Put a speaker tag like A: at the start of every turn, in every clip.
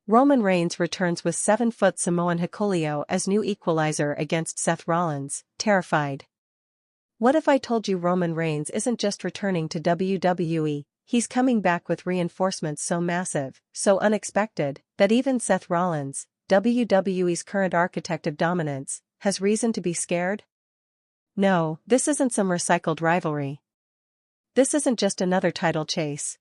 A: Roman Reigns returns with 7-foot Samoan Hikuleo as new equalizer against Seth Rollins, terrified. What if I told you Roman Reigns isn't just returning to WWE, he's coming back with reinforcements so massive, so unexpected, that even Seth Rollins, WWE's current architect of dominance, has reason to be scared? No, this isn't some recycled rivalry. This isn't just another title chase.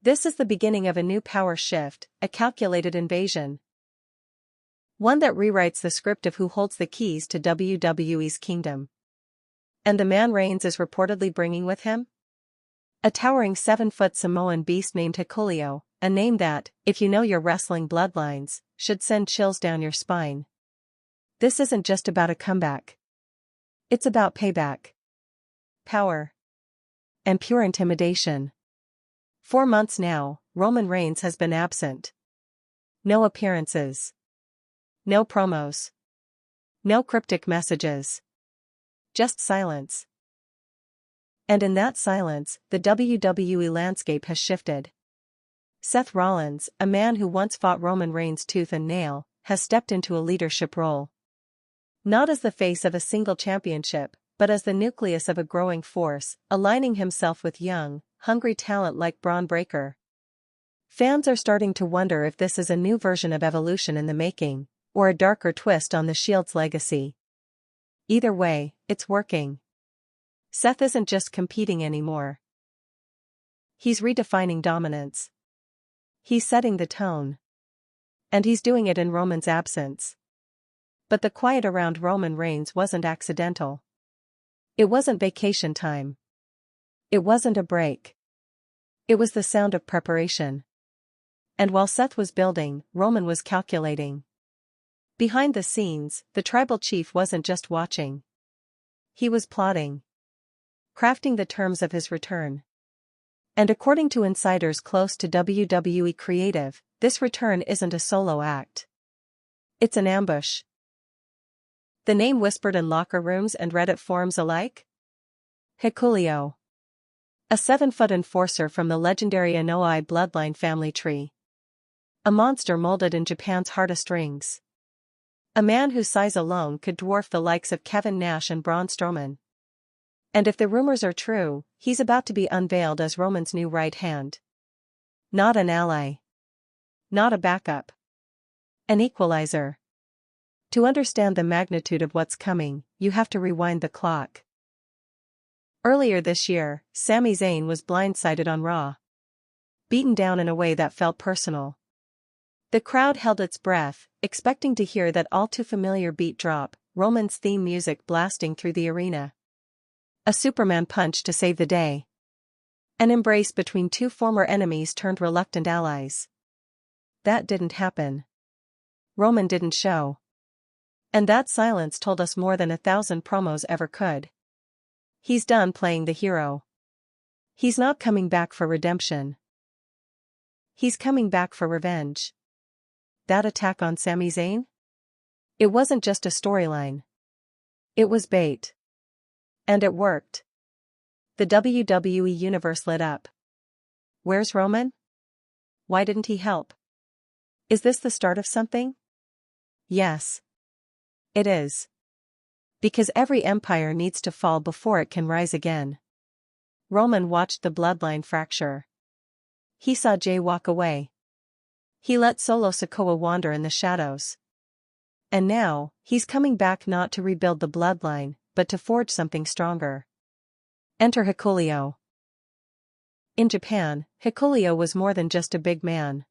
A: This is the beginning of a new power shift, a calculated invasion. One that rewrites the script of who holds the keys to WWE's kingdom. And the man Reigns is reportedly bringing with him? A towering 7-foot Samoan beast named Hikuleo, a name that, if you know your wrestling bloodlines, should send chills down your spine. This isn't just about a comeback. It's about payback, power, and pure intimidation. 4 months now, Roman Reigns has been absent. No appearances. No promos. No cryptic messages. Just silence. And in that silence, the WWE landscape has shifted. Seth Rollins, a man who once fought Roman Reigns tooth and nail, has stepped into a leadership role. Not as the face of a single championship, but as the nucleus of a growing force, aligning himself with young, hungry talent like Braun Breaker. Fans are starting to wonder if this is a new version of Evolution in the making, or a darker twist on the Shield's legacy. Either way, it's working. Seth isn't just competing anymore. He's redefining dominance. He's setting the tone. And he's doing it in Roman's absence. But the quiet around Roman Reigns wasn't accidental. It wasn't vacation time. It wasn't a break. It was the sound of preparation. And while Seth was building, Roman was calculating. Behind the scenes, the tribal chief wasn't just watching. He was plotting. Crafting the terms of his return. And according to insiders close to WWE Creative, this return isn't a solo act. It's an ambush. The name whispered in locker rooms and Reddit forums alike? Hikuleo. A 7-foot enforcer from the legendary Anoa'i bloodline family tree. A monster molded in Japan's hardest rings. A man whose size alone could dwarf the likes of Kevin Nash and Braun Strowman. And if the rumors are true, he's about to be unveiled as Roman's new right hand. Not an ally. Not a backup. An equalizer. To understand the magnitude of what's coming, you have to rewind the clock. Earlier this year, Sami Zayn was blindsided on Raw. Beaten down in a way that felt personal. The crowd held its breath, expecting to hear that all-too-familiar beat drop, Roman's theme music blasting through the arena. A Superman punch to save the day. An embrace between two former enemies turned reluctant allies. That didn't happen. Roman didn't show. And that silence told us more than 1,000 promos ever could. He's done playing the hero. He's not coming back for redemption. He's coming back for revenge. That attack on Sami Zayn? It wasn't just a storyline. It was bait. And it worked. The WWE universe lit up. Where's Roman? Why didn't he help? Is this the start of something? Yes. It is. Because every empire needs to fall before it can rise again. Roman watched the bloodline fracture. He saw Jay walk away. He let Solo Sikoa wander in the shadows. And now, he's coming back not to rebuild the bloodline, but to forge something stronger. Enter Hikuleo. In Japan, Hikuleo was more than just a big man.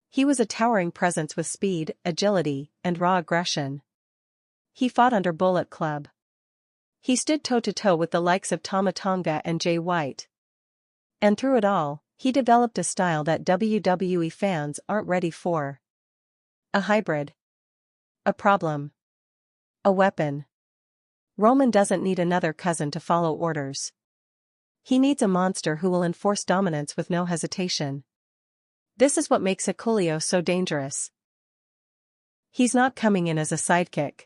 A: He was a towering presence with speed, agility, and raw aggression. He fought under Bullet Club. He stood toe-to-toe with the likes of Tama Tonga and Jay White. And through it all, he developed a style that WWE fans aren't ready for. A hybrid. A problem. A weapon. Roman doesn't need another cousin to follow orders. He needs a monster who will enforce dominance with no hesitation. This is what makes Hikuleo so dangerous. He's not coming in as a sidekick.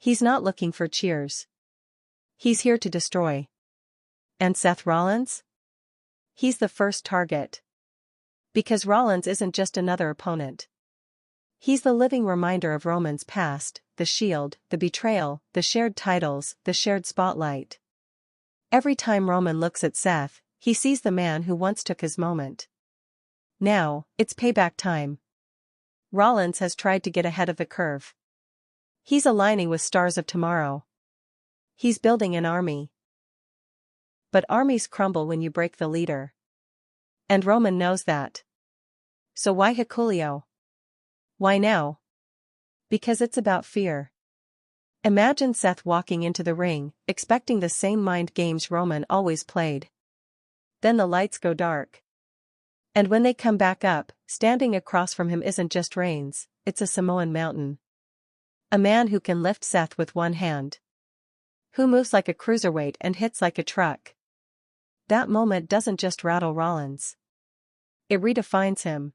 A: He's not looking for cheers. He's here to destroy. And Seth Rollins? He's the first target. Because Rollins isn't just another opponent. He's the living reminder of Roman's past, the shield, the betrayal, the shared titles, the shared spotlight. Every time Roman looks at Seth, he sees the man who once took his moment. Now, it's payback time. Rollins has tried to get ahead of the curve. He's aligning with stars of tomorrow. He's building an army. But armies crumble when you break the leader. And Roman knows that. So why Hikuleo? Why now? Because it's about fear. Imagine Seth walking into the ring, expecting the same mind games Roman always played. Then the lights go dark. And when they come back up, standing across from him isn't just Reigns, it's a Samoan mountain. A man who can lift Seth with one hand. Who moves like a cruiserweight and hits like a truck. That moment doesn't just rattle Rollins. It redefines him.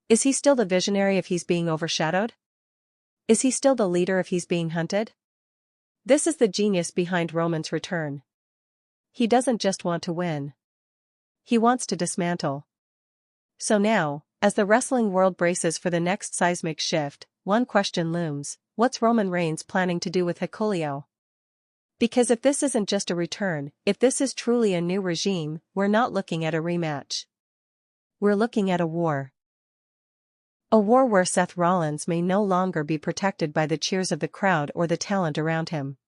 A: Is he still the visionary if he's being overshadowed? Is he still the leader if he's being hunted? This is the genius behind Roman's return. He doesn't just want to win. He wants to dismantle. So now, as the wrestling world braces for the next seismic shift, one question looms: what's Roman Reigns planning to do with Hikuleo? Because if this isn't just a return, if this is truly a new regime, we're not looking at a rematch. We're looking at a war. A war where Seth Rollins may no longer be protected by the cheers of the crowd or the talent around him.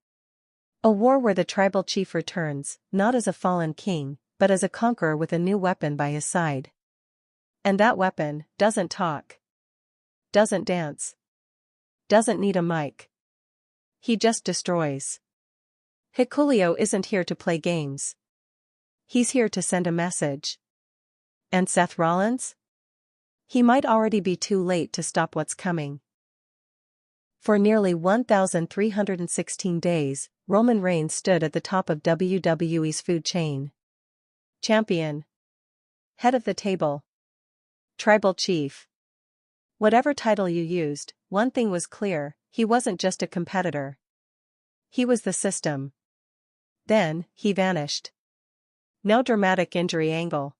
A: A war where the tribal chief returns, not as a fallen king, but as a conqueror with a new weapon by his side. And that weapon doesn't talk. Doesn't dance. Doesn't need a mic. He just destroys. Hikuleo isn't here to play games. He's here to send a message. And Seth Rollins? He might already be too late to stop what's coming. For nearly 1,316 days, Roman Reigns stood at the top of WWE's food chain. Champion. Head of the table. Tribal chief. Whatever title you used, one thing was clear: he wasn't just a competitor. He was the system. Then, he vanished. No dramatic injury angle.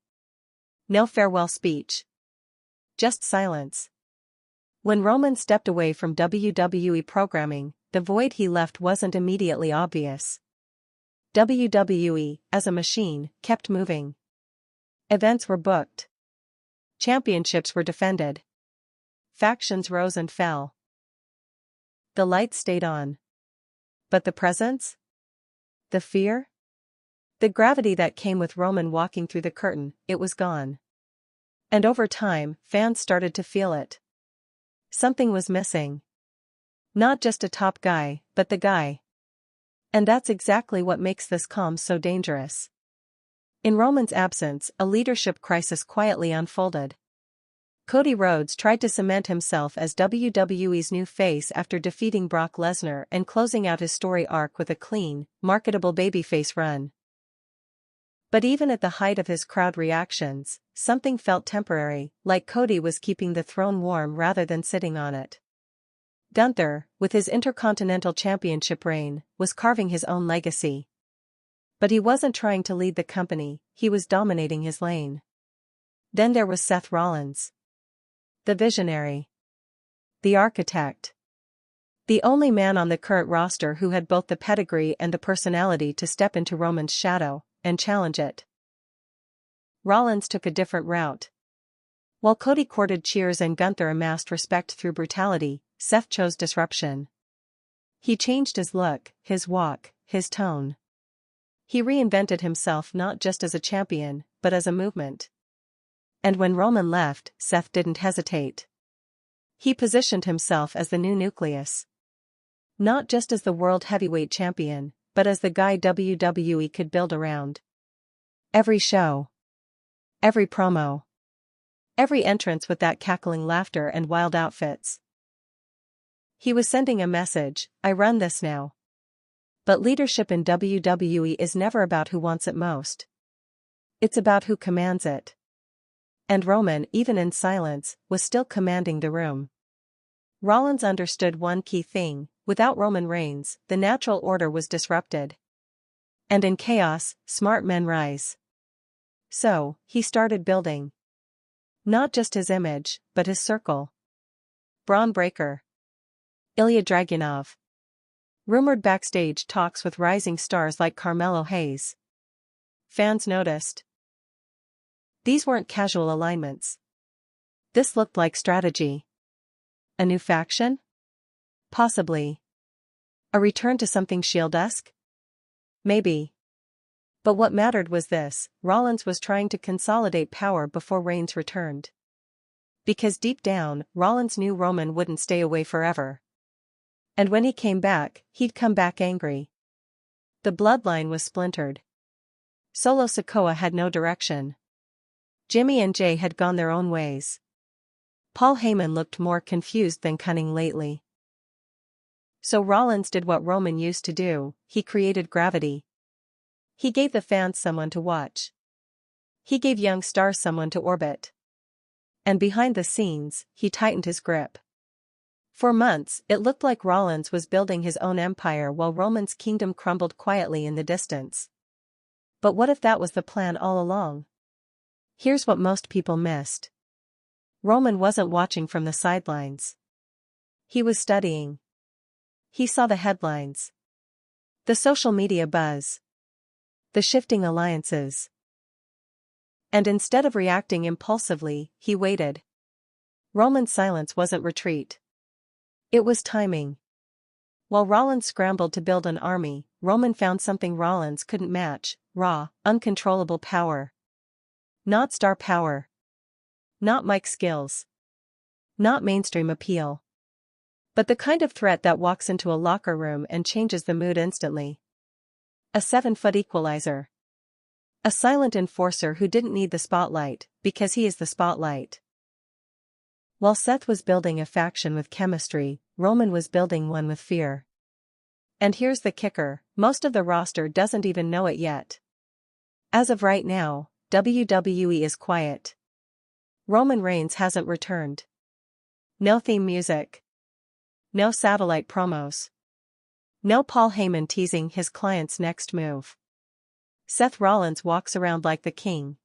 A: No farewell speech. Just silence. When Roman stepped away from WWE programming, the void he left wasn't immediately obvious. WWE, as a machine, kept moving. Events were booked. Championships were defended. Factions rose and fell. The lights stayed on. But the presence? The fear? The gravity that came with Roman walking through the curtain, it was gone. And over time, fans started to feel it. Something was missing. Not just a top guy, but the guy. And that's exactly what makes this calm so dangerous. In Roman's absence, a leadership crisis quietly unfolded. Cody Rhodes tried to cement himself as WWE's new face after defeating Brock Lesnar and closing out his story arc with a clean, marketable babyface run. But even at the height of his crowd reactions, something felt temporary, like Cody was keeping the throne warm rather than sitting on it. Gunther, with his Intercontinental Championship reign, was carving his own legacy. But he wasn't trying to lead the company, he was dominating his lane. Then there was Seth Rollins. The visionary. The architect. The only man on the current roster who had both the pedigree and the personality to step into Roman's shadow and challenge it. Rollins took a different route. While Cody courted cheers and Gunther amassed respect through brutality, Seth chose disruption. He changed his look, his walk, his tone. He reinvented himself not just as a champion, but as a movement. And when Roman left, Seth didn't hesitate. He positioned himself as the new nucleus. Not just as the world heavyweight champion, but as the guy WWE could build around. Every show. Every promo. Every entrance with that cackling laughter and wild outfits. He was sending a message: I run this now. But leadership in WWE is never about who wants it most. It's about who commands it. And Roman, even in silence, was still commanding the room. Rollins understood one key thing: without Roman Reigns, the natural order was disrupted. And in chaos, smart men rise. So, he started building. Not just his image, but his circle. Braun Breaker. Ilya Dragunov. Rumored backstage talks with rising stars like Carmelo Hayes. Fans noticed. These weren't casual alignments. This looked like strategy. A new faction? Possibly. A return to something Shield-esque? Maybe. But what mattered was this: Rollins was trying to consolidate power before Reigns returned. Because deep down, Rollins knew Roman wouldn't stay away forever. And when he came back, he'd come back angry. The bloodline was splintered. Solo Sikoa had no direction. Jimmy and Jay had gone their own ways. Paul Heyman looked more confused than cunning lately. So Rollins did what Roman used to do: he created gravity. He gave the fans someone to watch. He gave young stars someone to orbit. And behind the scenes, he tightened his grip. For months, it looked like Rollins was building his own empire while Roman's kingdom crumbled quietly in the distance. But what if that was the plan all along? Here's what most people missed. Roman wasn't watching from the sidelines. He was studying. He saw the headlines. The social media buzz. The shifting alliances. And instead of reacting impulsively, he waited. Roman's silence wasn't retreat. It was timing. While Rollins scrambled to build an army, Roman found something Rollins couldn't match: raw, uncontrollable power. Not star power. Not mic skills. Not mainstream appeal. But the kind of threat that walks into a locker room and changes the mood instantly. A 7-foot equalizer. A silent enforcer who didn't need the spotlight, because he is the spotlight. While Seth was building a faction with chemistry, Roman was building one with fear. And here's the kicker: most of the roster doesn't even know it yet. As of right now, WWE is quiet. Roman Reigns hasn't returned. No theme music. No satellite promos. No Paul Heyman teasing his client's next move. Seth Rollins walks around like the king.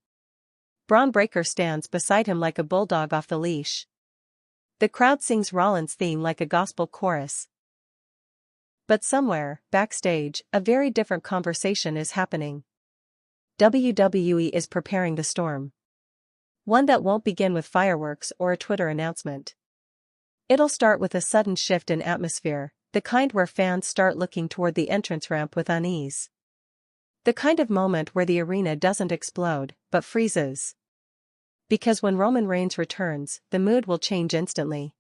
A: Braun Breaker stands beside him like a bulldog off the leash. The crowd sings Rollins' theme like a gospel chorus. But somewhere, backstage, a very different conversation is happening. WWE is preparing the storm. One that won't begin with fireworks or a Twitter announcement. It'll start with a sudden shift in atmosphere, the kind where fans start looking toward the entrance ramp with unease. The kind of moment where the arena doesn't explode, but freezes. Because when Roman Reigns returns, the mood will change instantly.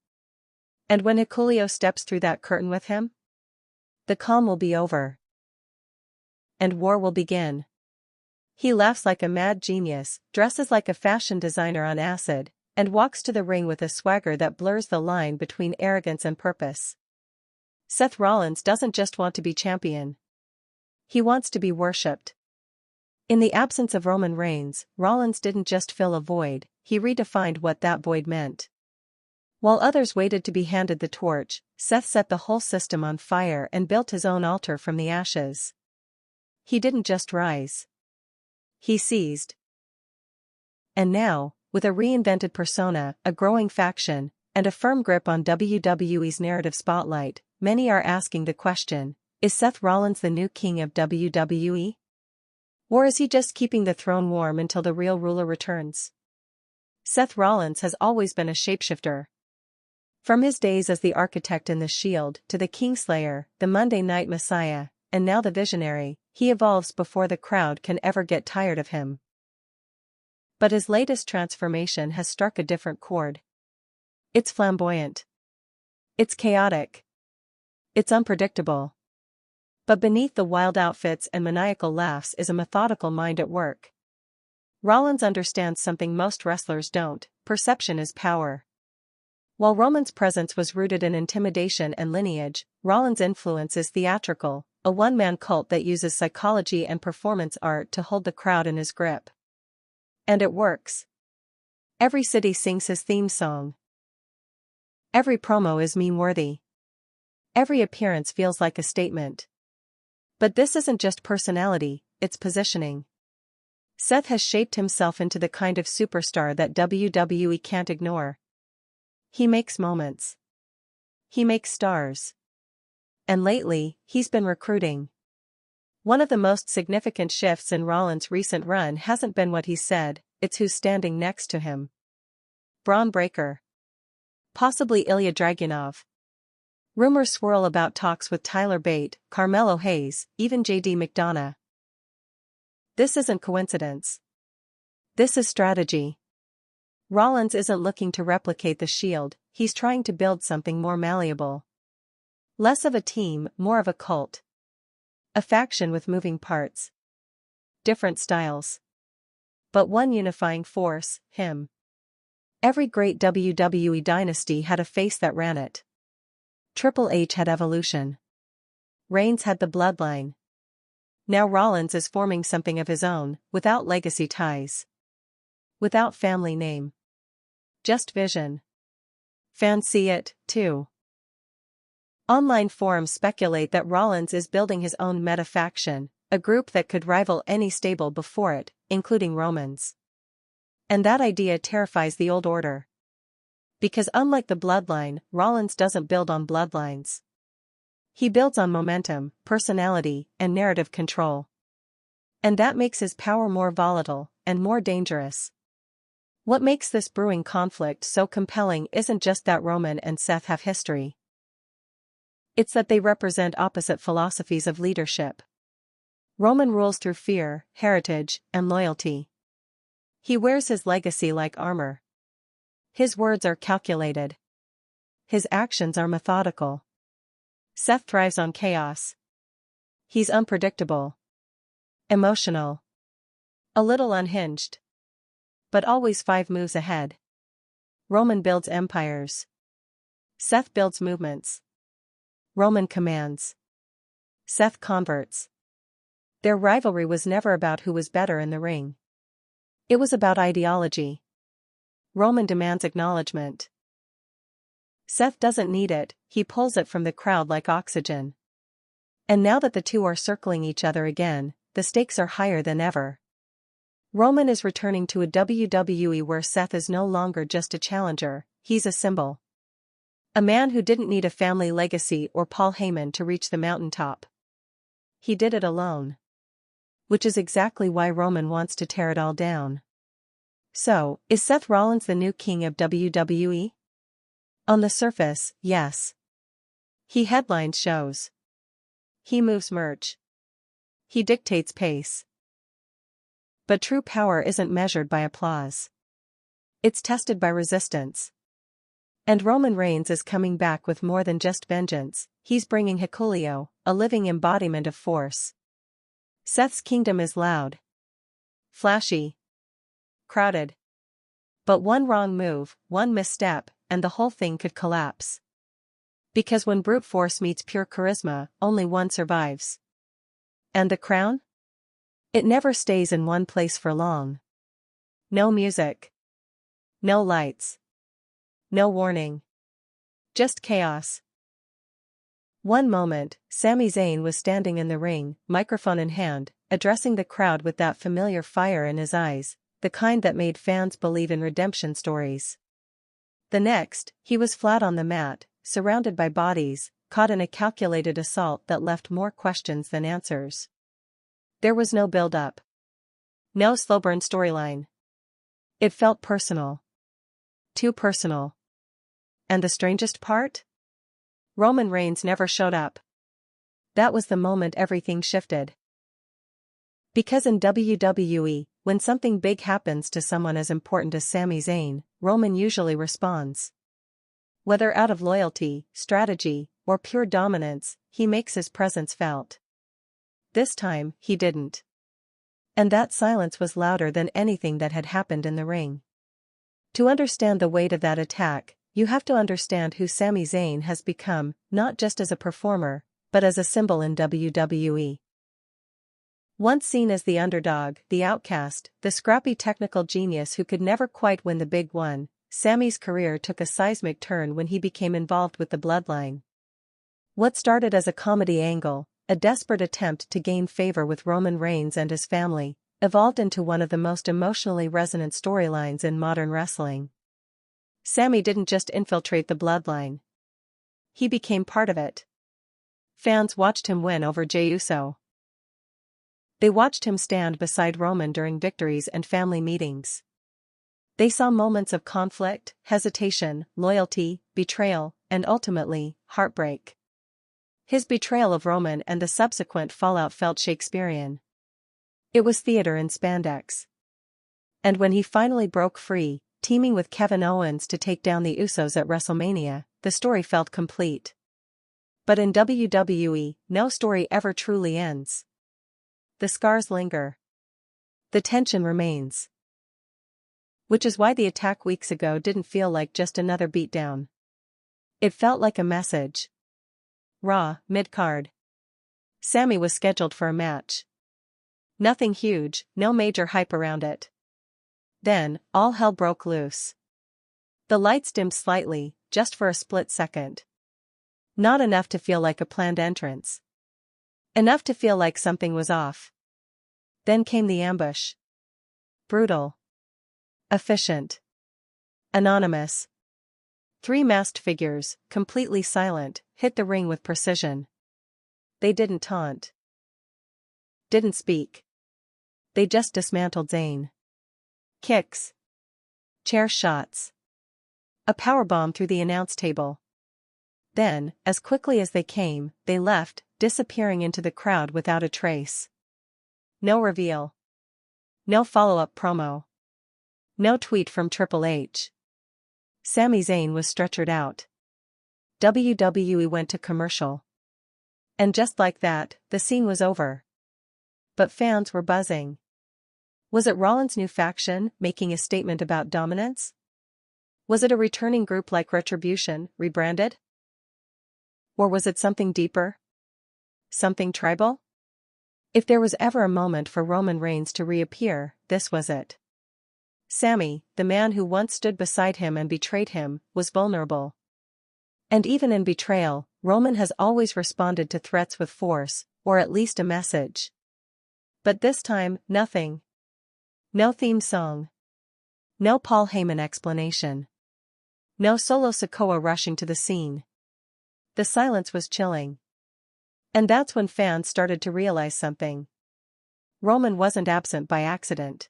A: And when Hikuleo steps through that curtain with him, the calm will be over. And war will begin. He laughs like a mad genius, dresses like a fashion designer on acid, and walks to the ring with a swagger that blurs the line between arrogance and purpose. Seth Rollins doesn't just want to be champion. He wants to be worshipped. In the absence of Roman Reigns, Rollins didn't just fill a void, he redefined what that void meant. While others waited to be handed the torch, Seth set the whole system on fire and built his own altar from the ashes. He didn't just rise. He seized. And now, with a reinvented persona, a growing faction, and a firm grip on WWE's narrative spotlight, many are asking the question: is Seth Rollins the new king of WWE? Or is he just keeping the throne warm until the real ruler returns? Seth Rollins has always been a shapeshifter. From his days as the architect in The Shield to the Kingslayer, the Monday Night Messiah, and now the Visionary, he evolves before the crowd can ever get tired of him. But his latest transformation has struck a different chord. It's flamboyant. It's chaotic. It's unpredictable. But beneath the wild outfits and maniacal laughs is a methodical mind at work. Rollins understands something most wrestlers don't: perception is power. While Roman's presence was rooted in intimidation and lineage, Rollins' influence is theatrical, a one-man cult that uses psychology and performance art to hold the crowd in his grip. And it works. Every city sings his theme song. Every promo is meme-worthy. Every appearance feels like a statement. But this isn't just personality, it's positioning. Seth has shaped himself into the kind of superstar that WWE can't ignore. He makes moments. He makes stars. And lately, he's been recruiting. One of the most significant shifts in Rollins' recent run hasn't been what he said, it's who's standing next to him. Braun Breaker. Possibly Ilya Dragunov. Rumors swirl about talks with Tyler Bate, Carmelo Hayes, even JD McDonough. This isn't coincidence. This is strategy. Rollins isn't looking to replicate the Shield, he's trying to build something more malleable. Less of a team, more of a cult. A faction with moving parts. Different styles. But one unifying force, him. Every great WWE dynasty had a face that ran it. TripleH had evolution. Reigns had the bloodline. Now Rollins is forming something of his own, without legacy ties. Without family name. Just vision. Fans see it, too. Online forums speculate that Rollins is building his own meta faction, a group that could rival any stable before it, including Roman's. And that idea terrifies the old order. Because unlike the bloodline, Rollins doesn't build on bloodlines. He builds on momentum, personality, and narrative control. And that makes his power more volatile, and more dangerous. What makes this brewing conflict so compelling isn't just that Roman and Seth have history. It's that they represent opposite philosophies of leadership. Roman rules through fear, heritage, and loyalty. He wears his legacy like armor. His words are calculated. His actions are methodical. Seth thrives on chaos. He's unpredictable. Emotional. A little unhinged. But always 5 moves ahead. Roman builds empires. Seth builds movements. Roman commands. Seth converts. Their rivalry was never about who was better in the ring. It was about ideology. Roman demands acknowledgement. Seth doesn't need it, he pulls it from the crowd like oxygen. And now that the two are circling each other again, the stakes are higher than ever. Roman is returning to a WWE where Seth is no longer just a challenger, he's a symbol. A man who didn't need a family legacy or Paul Heyman to reach the mountaintop. He did it alone. Which is exactly why Roman wants to tear it all down. So, is Seth Rollins the new king of WWE? On the surface, yes. He headlines shows. He moves merch. He dictates pace. But true power isn't measured by applause. It's tested by resistance. And Roman Reigns is coming back with more than just vengeance, he's bringing Hikuleo, a living embodiment of force. Seth's kingdom is loud. Flashy. Crowded. But one wrong move, one misstep, and the whole thing could collapse. Because when brute force meets pure charisma, only one survives. And the crown? It never stays in one place for long. No music. No lights. No warning. Just chaos. One moment, Sami Zayn was standing in the ring, microphone in hand, addressing the crowd with that familiar fire in his eyes, the kind that made fans believe in redemption stories. The next, he was flat on the mat, surrounded by bodies, caught in a calculated assault that left more questions than answers. There was no build-up. No slow-burn storyline. It felt personal. Too personal. And the strangest part? Roman Reigns never showed up. That was the moment everything shifted. Because in WWE, when something big happens to someone as important as Sami Zayn, Roman usually responds. Whether out of loyalty, strategy, or pure dominance, he makes his presence felt. This time, he didn't. And that silence was louder than anything that had happened in the ring. To understand the weight of that attack, you have to understand who Sami Zayn has become, not just as a performer, but as a symbol in WWE. Once seen as the underdog, the outcast, the scrappy technical genius who could never quite win the big one, Sami's career took a seismic turn when he became involved with the bloodline. What started as a comedy angle, a desperate attempt to gain favor with Roman Reigns and his family, evolved into one of the most emotionally resonant storylines in modern wrestling. Sami didn't just infiltrate the bloodline. He became part of it. Fans watched him win over Jey Uso. They watched him stand beside Roman during victories and family meetings. They saw moments of conflict, hesitation, loyalty, betrayal, and ultimately, heartbreak. His betrayal of Roman and the subsequent fallout felt Shakespearean. It was theater in spandex. And when he finally broke free, teaming with Kevin Owens to take down the Usos at WrestleMania, the story felt complete. But in WWE, no story ever truly ends. The scars linger. The tension remains. Which is why the attack weeks ago didn't feel like just another beatdown. It felt like a message. Raw, mid-card. Sami was scheduled for a match. Nothing huge, no major hype around it. Then, all hell broke loose. The lights dimmed slightly, just for a split second. Not enough to feel like a planned entrance. Enough to feel like something was off. Then came the ambush. Brutal. Efficient. Anonymous. 3 masked figures, completely silent, hit the ring with precision. They didn't taunt. Didn't speak. They just dismantled Zayn. Kicks. Chair shots. A powerbomb through the announce table. Then, as quickly as they came, they left, disappearing into the crowd without a trace. No reveal. No follow-up promo. No tweet from TripleH. Sami Zayn was stretchered out. WWE went to commercial. And just like that, the scene was over. But fans were buzzing. Was it Rollins' new faction, making a statement about dominance? Was it a returning group like Retribution, rebranded? Or was it something deeper? Something tribal? If there was ever a moment for Roman Reigns to reappear, this was it. Sami, the man who once stood beside him and betrayed him, was vulnerable. And even in betrayal, Roman has always responded to threats with force, or at least a message. But this time, nothing. No theme song. No Paul Heyman explanation. No Solo Sikoa rushing to the scene. The silence was chilling. And that's when fans started to realize something. Roman wasn't absent by accident.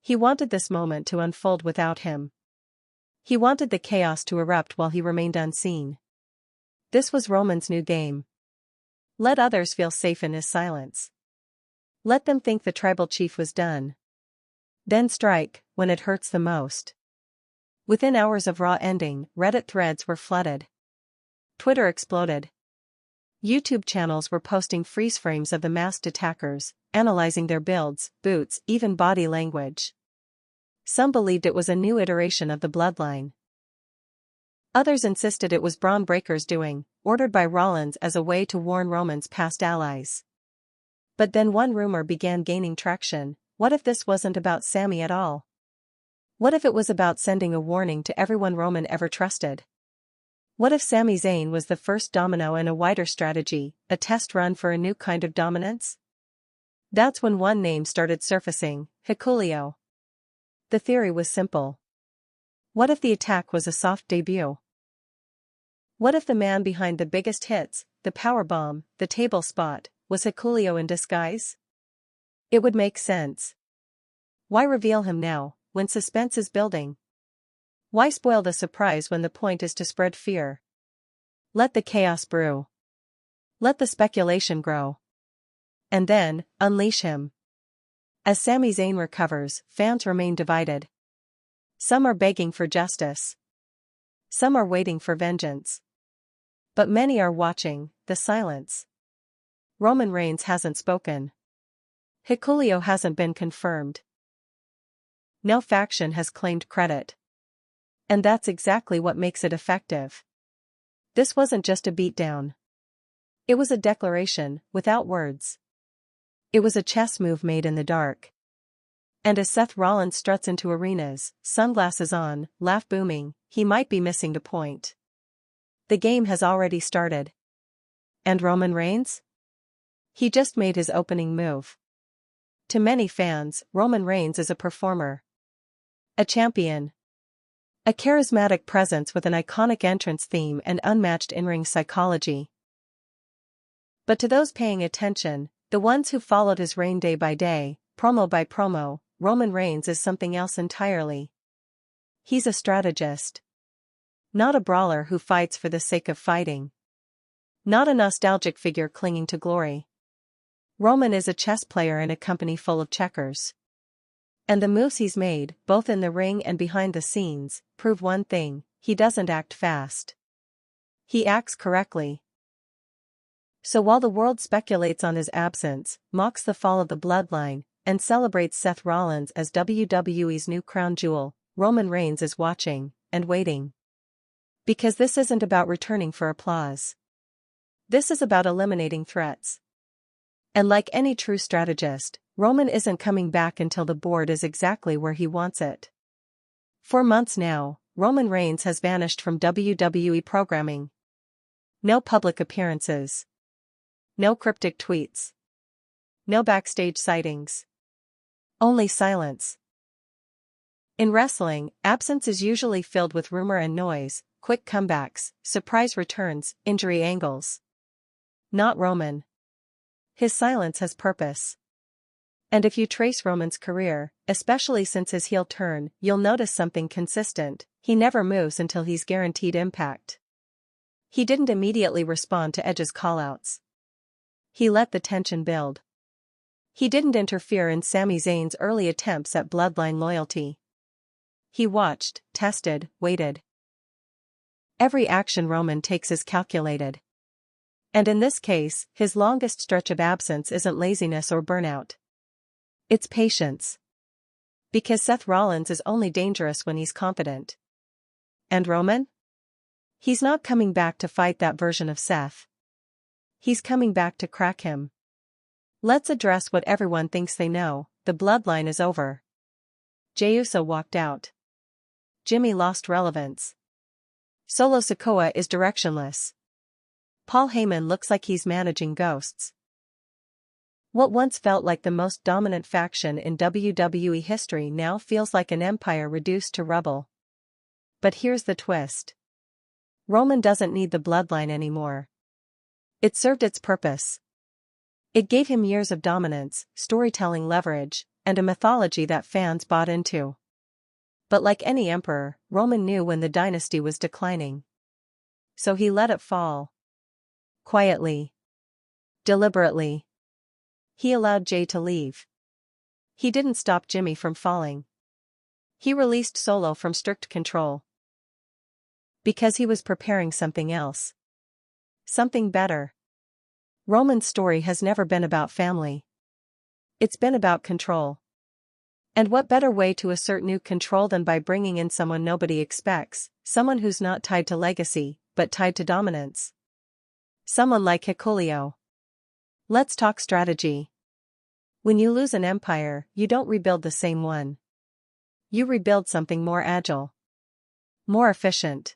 A: He wanted this moment to unfold without him. He wanted the chaos to erupt while he remained unseen. This was Roman's new game. Let others feel safe in his silence. Let them think the tribal chief was done. Then strike, when it hurts the most. Within hours of Raw ending, Reddit threads were flooded. Twitter exploded. YouTube channels were posting freeze frames of the masked attackers, analyzing their builds, boots, even body language. Some believed it was a new iteration of the bloodline. Others insisted it was Braun Breaker's doing, ordered by Rollins as a way to warn Roman's past allies. But then one rumor began gaining traction. What if this wasn't about Sami at all? What if it was about sending a warning to everyone Roman ever trusted? What if Sami Zayn was the first domino in a wider strategy, a test run for a new kind of dominance? That's when one name started surfacing, Hikuleo. The theory was simple. What if the attack was a soft debut? What if the man behind the biggest hits, the powerbomb, the table spot, was Hikuleo in disguise? It would make sense. Why reveal him now, when suspense is building? Why spoil the surprise when the point is to spread fear? Let the chaos brew. Let the speculation grow. And then, unleash him. As Sami Zayn recovers, fans remain divided. Some are begging for justice. Some are waiting for vengeance. But many are watching, the silence. Roman Reigns hasn't spoken. Hikuleo hasn't been confirmed. No faction has claimed credit. And that's exactly what makes it effective. This wasn't just a beatdown. It was a declaration, without words. It was a chess move made in the dark. And as Seth Rollins struts into arenas, sunglasses on, laugh booming, he might be missing the point. The game has already started. And Roman Reigns? He just made his opening move. To many fans, Roman Reigns is a performer. A champion. A charismatic presence with an iconic entrance theme and unmatched in-ring psychology. But to those paying attention, the ones who followed his reign day by day, promo by promo, Roman Reigns is something else entirely. He's a strategist. Not a brawler who fights for the sake of fighting. Not a nostalgic figure clinging to glory. Roman is a chess player in a company full of checkers. And the moves he's made, both in the ring and behind the scenes, prove one thing: he doesn't act fast. He acts correctly. So while the world speculates on his absence, mocks the fall of the bloodline, and celebrates Seth Rollins as WWE's new crown jewel, Roman Reigns is watching, and waiting. Because this isn't about returning for applause. This is about eliminating threats. And like any true strategist, Roman isn't coming back until the board is exactly where he wants it. For months now, Roman Reigns has vanished from WWE programming. No public appearances. No cryptic tweets. No backstage sightings. Only silence. In wrestling, absence is usually filled with rumor and noise, quick comebacks, surprise returns, injury angles. Not Roman. His silence has purpose. And if you trace Roman's career, especially since his heel turn, you'll notice something consistent: he never moves until he's guaranteed impact. He didn't immediately respond to Edge's callouts. He let the tension build. He didn't interfere in Sami Zayn's early attempts at bloodline loyalty. He watched, tested, waited. Every action Roman takes is calculated. And in this case, his longest stretch of absence isn't laziness or burnout. It's patience. Because Seth Rollins is only dangerous when he's confident. And Roman? He's not coming back to fight that version of Seth. He's coming back to crack him. Let's address what everyone thinks they know: the bloodline is over. Jey Uso walked out. Jimmy lost relevance. Solo Sikoa is directionless. Paul Heyman looks like he's managing ghosts. What once felt like the most dominant faction in WWE history now feels like an empire reduced to rubble. But here's the twist. Roman doesn't need the bloodline anymore. It served its purpose. It gave him years of dominance, storytelling leverage, and a mythology that fans bought into. But like any emperor, Roman knew when the dynasty was declining. So he let it fall. Quietly. Deliberately. He allowed Jey to leave. He didn't stop Jimmy from falling. He released Solo from strict control. Because he was preparing something else. Something better. Roman's story has never been about family. It's been about control. And what better way to assert new control than by bringing in someone nobody expects, someone who's not tied to legacy, but tied to dominance. Someone like Hikuleo. Let's talk strategy. When you lose an empire, you don't rebuild the same one. You rebuild something more agile. More efficient.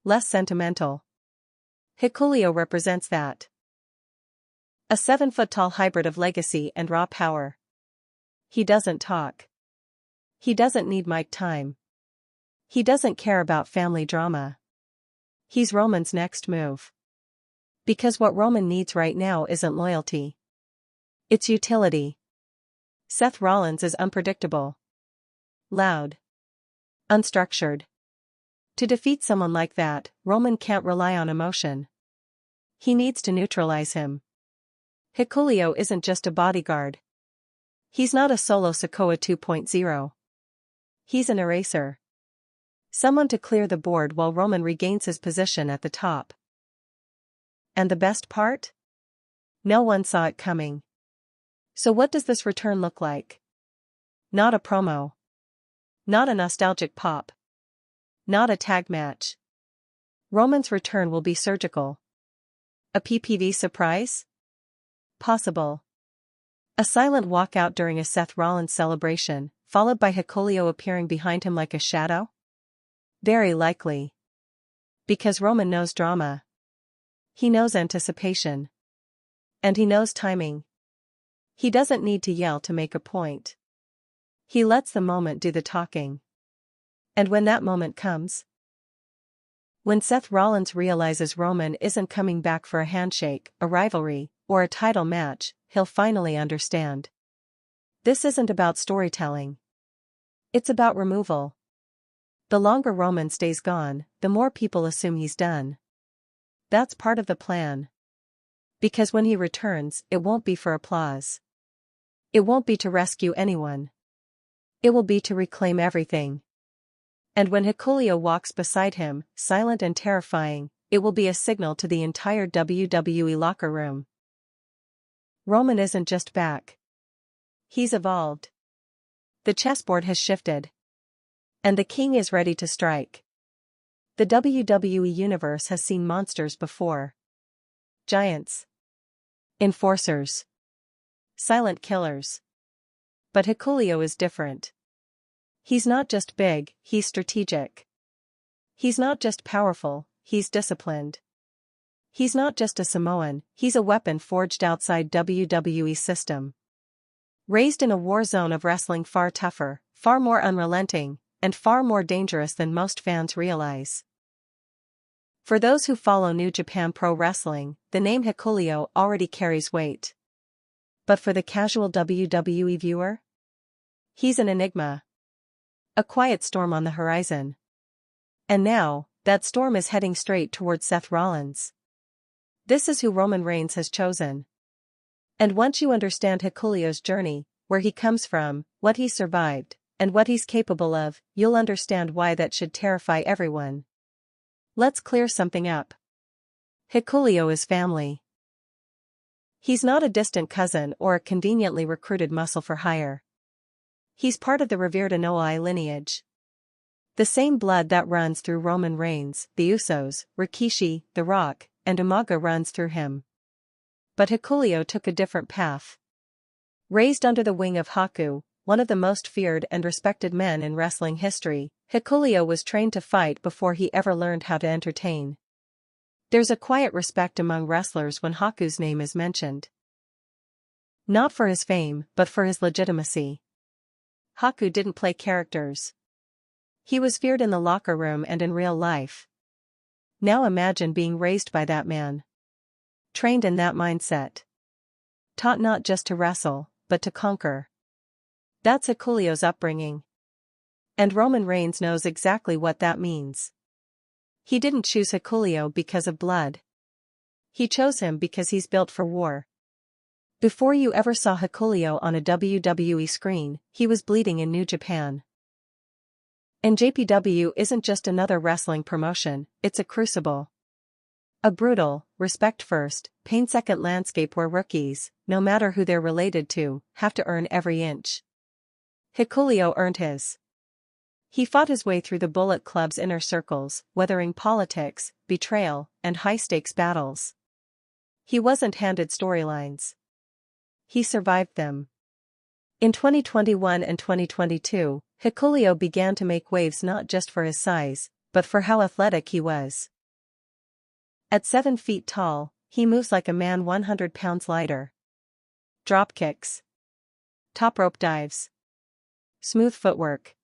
A: Less sentimental. Hikuleo represents that. A 7-foot-tall hybrid of legacy and raw power. He doesn't talk. He doesn't need mic time. He doesn't care about family drama. He's Roman's next move. Because what Roman needs right now isn't loyalty. It's utility. Seth Rollins is unpredictable. Loud. Unstructured. To defeat someone like that, Roman can't rely on emotion. He needs to neutralize him. Hikuleo isn't just a bodyguard. He's not a Solo Sikoa 2.0. He's an eraser. Someone to clear the board while Roman regains his position at the top. And the best part? No one saw it coming. So what does this return look like? Not a promo. Not a nostalgic pop. Not a tag match. Roman's return will be surgical. A PPV surprise? Possible. A silent walkout during a Seth Rollins celebration, followed by Hikuleo appearing behind him like a shadow? Very likely. Because Roman knows drama. He knows anticipation. And he knows timing. He doesn't need to yell to make a point. He lets the moment do the talking. And when that moment comes, when Seth Rollins realizes Roman isn't coming back for a handshake, a rivalry, or a title match, he'll finally understand. This isn't about storytelling. It's about removal. The longer Roman stays gone, the more people assume he's done. That's part of the plan. Because when he returns, it won't be for applause. It won't be to rescue anyone. It will be to reclaim everything. And when Hikuleo walks beside him, silent and terrifying, it will be a signal to the entire WWE locker room. Roman isn't just back. He's evolved. The chessboard has shifted. And the king is ready to strike. The WWE universe has seen monsters before. Giants. Enforcers. Silent killers. But Hikuleo is different. He's not just big, he's strategic. He's not just powerful, he's disciplined. He's not just a Samoan, he's a weapon forged outside WWE's system. Raised in a war zone of wrestling far tougher, far more unrelenting, and far more dangerous than most fans realize. For those who follow New Japan Pro Wrestling, the name Hikuleo already carries weight. But for the casual WWE viewer? He's an enigma. A quiet storm on the horizon. And now, that storm is heading straight towards Seth Rollins. This is who Roman Reigns has chosen. And once you understand Hikuleo's journey, where he comes from, what he survived, and what he's capable of, you'll understand why that should terrify everyone. Let's clear something up. Hikuleo is family. He's not a distant cousin or a conveniently recruited muscle for hire. He's part of the revered Anoa'i lineage. The same blood that runs through Roman Reigns, the Usos, Rikishi, The Rock, and Umaga runs through him. But Hikuleo took a different path. Raised under the wing of Haku, one of the most feared and respected men in wrestling history, Hikuleo was trained to fight before he ever learned how to entertain. There's a quiet respect among wrestlers when Haku's name is mentioned. Not for his fame, but for his legitimacy. Haku didn't play characters. He was feared in the locker room and in real life. Now imagine being raised by that man. Trained in that mindset. Taught not just to wrestle, but to conquer. That's Hikuleo's upbringing. And Roman Reigns knows exactly what that means. He didn't choose Hikuleo because of blood. He chose him because he's built for war. Before you ever saw Hikuleo on a WWE screen, he was bleeding in New Japan. And JPW isn't just another wrestling promotion, it's a crucible. A brutal, respect-first, pain-second landscape where rookies, no matter who they're related to, have to earn every inch. Hikuleo earned his. He fought his way through the Bullet Club's inner circles, weathering politics, betrayal, and high-stakes battles. He wasn't handed storylines. He survived them. In 2021 and 2022, Hikuleo began to make waves not just for his size, but for how athletic he was. At 7 feet tall, he moves like a man 100 pounds lighter. Drop kicks. Top rope dives. Smooth footwork.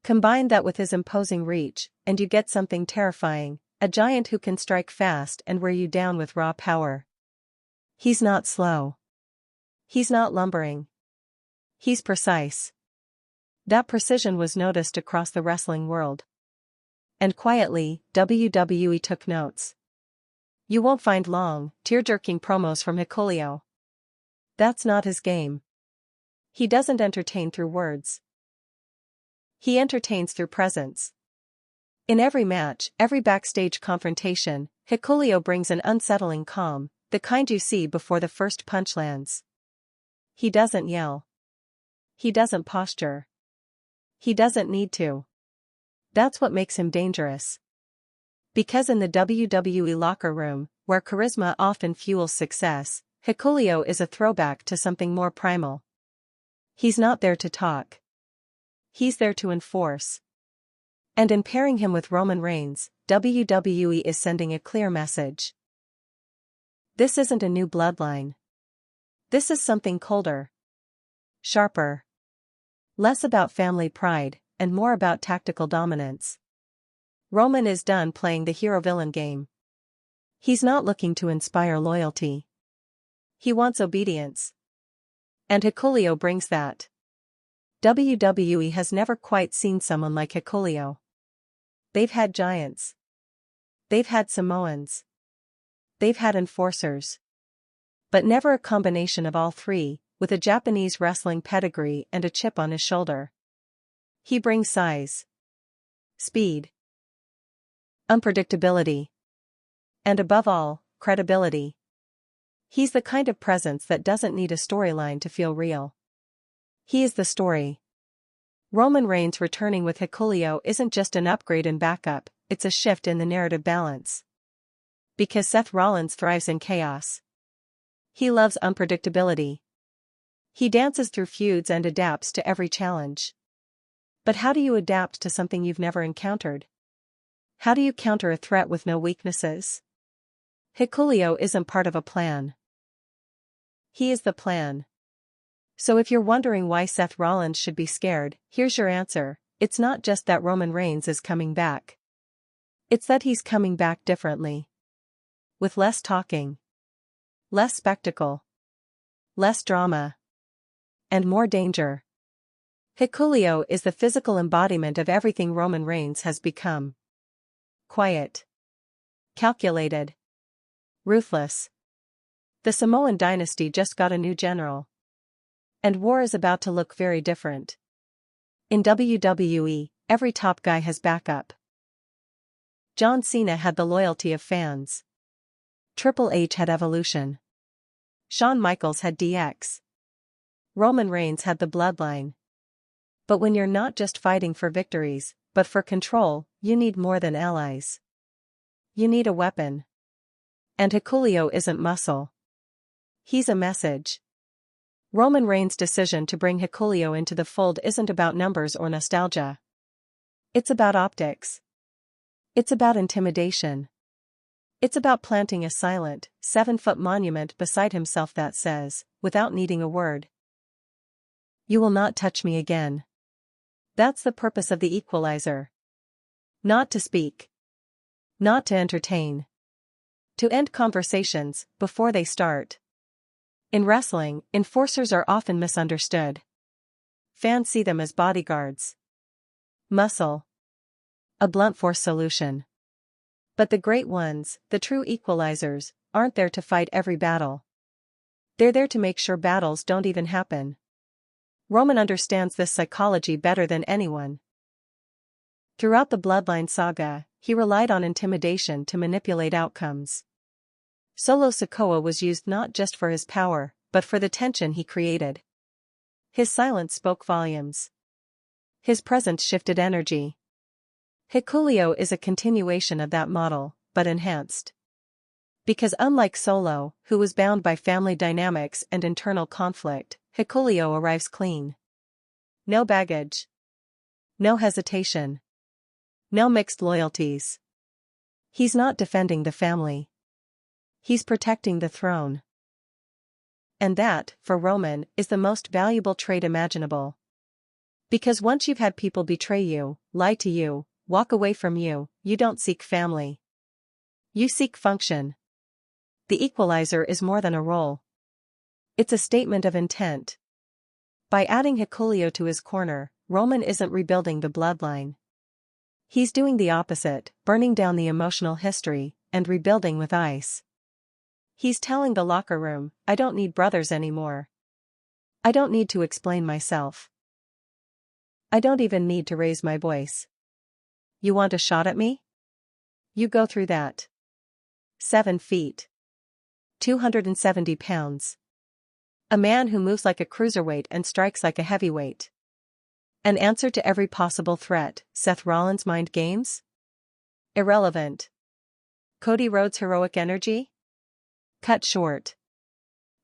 A: Combine that with his imposing reach, and you get something terrifying, a giant who can strike fast and wear you down with raw power. He's not slow. He's not lumbering. He's precise. That precision was noticed across the wrestling world. And quietly, WWE took notes. You won't find long, tear-jerking promos from Hikuleo. That's not his game. He doesn't entertain through words. He entertains through presence. In every match, every backstage confrontation, Hikuleo brings an unsettling calm, the kind you see before the first punch lands. He doesn't yell. He doesn't posture. He doesn't need to. That's what makes him dangerous. Because in the WWE locker room, where charisma often fuels success, Hikuleo is a throwback to something more primal. He's not there to talk. He's there to enforce. And in pairing him with Roman Reigns, WWE is sending a clear message. This isn't a new bloodline. This is something colder. Sharper. Less about family pride, and more about tactical dominance. Roman is done playing the hero-villain game. He's not looking to inspire loyalty. He wants obedience. And Hikuleo brings that. WWE has never quite seen someone like Hikuleo. They've had giants. They've had Samoans. They've had enforcers. But never a combination of all three, with a Japanese wrestling pedigree and a chip on his shoulder. He brings size, speed, unpredictability, and above all, credibility. He's the kind of presence that doesn't need a storyline to feel real. He is the story. Roman Reigns returning with Hikuleo isn't just an upgrade and backup, it's a shift in the narrative balance. Because Seth Rollins thrives in chaos. He loves unpredictability. He dances through feuds and adapts to every challenge. But how do you adapt to something you've never encountered? How do you counter a threat with no weaknesses? Hikuleo isn't part of a plan. He is the plan. So if you're wondering why Seth Rollins should be scared, here's your answer. It's not just that Roman Reigns is coming back. It's that he's coming back differently. With less talking. Less spectacle. Less drama. And more danger. Hikuleo is the physical embodiment of everything Roman Reigns has become. Quiet. Calculated. Ruthless. The Samoan dynasty just got a new general. And war is about to look very different. In WWE, every top guy has backup. John Cena had the loyalty of fans. Triple H had evolution. Shawn Michaels had DX. Roman Reigns had the bloodline. But when you're not just fighting for victories, but for control, you need more than allies. You need a weapon. And Hikuleo isn't muscle. He's a message. Roman Reigns' decision to bring Hikuleo into the fold isn't about numbers or nostalgia. It's about optics. It's about intimidation. It's about planting a silent, 7-foot monument beside himself that says, without needing a word, "You will not touch me again." That's the purpose of the equalizer. Not to speak. Not to entertain. To end conversations before they start. In wrestling, enforcers are often misunderstood. Fans see them as bodyguards. Muscle. A blunt force solution. But the great ones, the true equalizers, aren't there to fight every battle. They're there to make sure battles don't even happen. Roman understands this psychology better than anyone. Throughout the Bloodline saga, he relied on intimidation to manipulate outcomes. Solo Sikoa was used not just for his power, but for the tension he created. His silence spoke volumes. His presence shifted energy. Hikuleo is a continuation of that model, but enhanced. Because unlike Solo, who was bound by family dynamics and internal conflict, Hikuleo arrives clean. No baggage. No hesitation. No mixed loyalties. He's not defending the family. He's protecting the throne. And that, for Roman, is the most valuable trait imaginable. Because once you've had people betray you, lie to you, walk away from you, you don't seek family. You seek function. The equalizer is more than a role. It's a statement of intent. By adding Hikuleo to his corner, Roman isn't rebuilding the bloodline. He's doing the opposite, burning down the emotional history, and rebuilding with ice. He's telling the locker room, I don't need brothers anymore. I don't need to explain myself. I don't even need to raise my voice. You want a shot at me? You go through that. 7 feet. 270 pounds. A man who moves like a cruiserweight and strikes like a heavyweight. An answer to every possible threat. Seth Rollins' mind games? Irrelevant. Cody Rhodes' heroic energy? Cut short.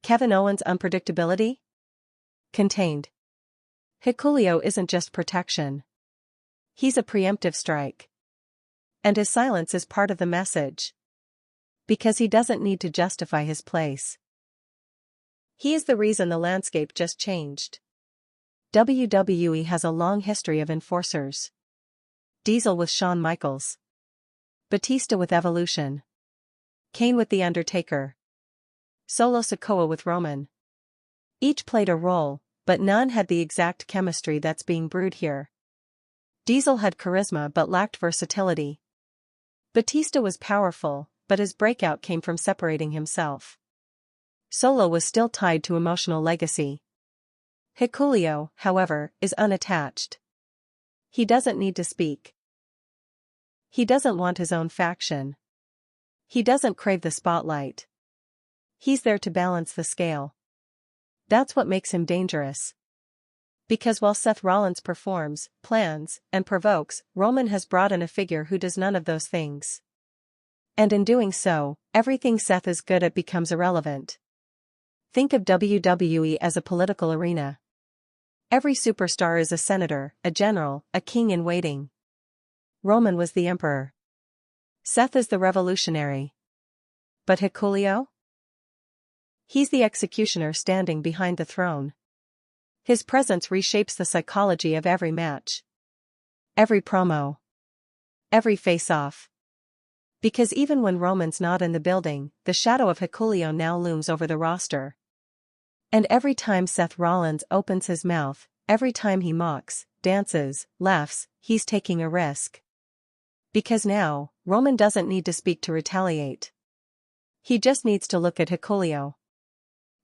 A: Kevin Owens' unpredictability? Contained. Hikuleo isn't just protection. He's a preemptive strike. And his silence is part of the message. Because he doesn't need to justify his place. He is the reason the landscape just changed. WWE has a long history of enforcers. Diesel with Shawn Michaels. Batista with Evolution. Kane with The Undertaker. Solo Sikoa with Roman. Each played a role, but none had the exact chemistry that's being brewed here. Diesel had charisma but lacked versatility. Batista was powerful, but his breakout came from separating himself. Solo was still tied to emotional legacy. Hikuleo, however, is unattached. He doesn't need to speak. He doesn't want his own faction. He doesn't crave the spotlight. He's there to balance the scale. That's what makes him dangerous. Because while Seth Rollins performs, plans, and provokes, Roman has brought in a figure who does none of those things. And in doing so, everything Seth is good at becomes irrelevant. Think of WWE as a political arena. Every superstar is a senator, a general, a king in waiting. Roman was the emperor. Seth is the revolutionary. But Hikuleo? He's the executioner standing behind the throne. His presence reshapes the psychology of every match. Every promo. Every face-off. Because even when Roman's not in the building, the shadow of Hikuleo now looms over the roster. And every time Seth Rollins opens his mouth, every time he mocks, dances, laughs, he's taking a risk. Because now, Roman doesn't need to speak to retaliate. He just needs to look at Hikuleo.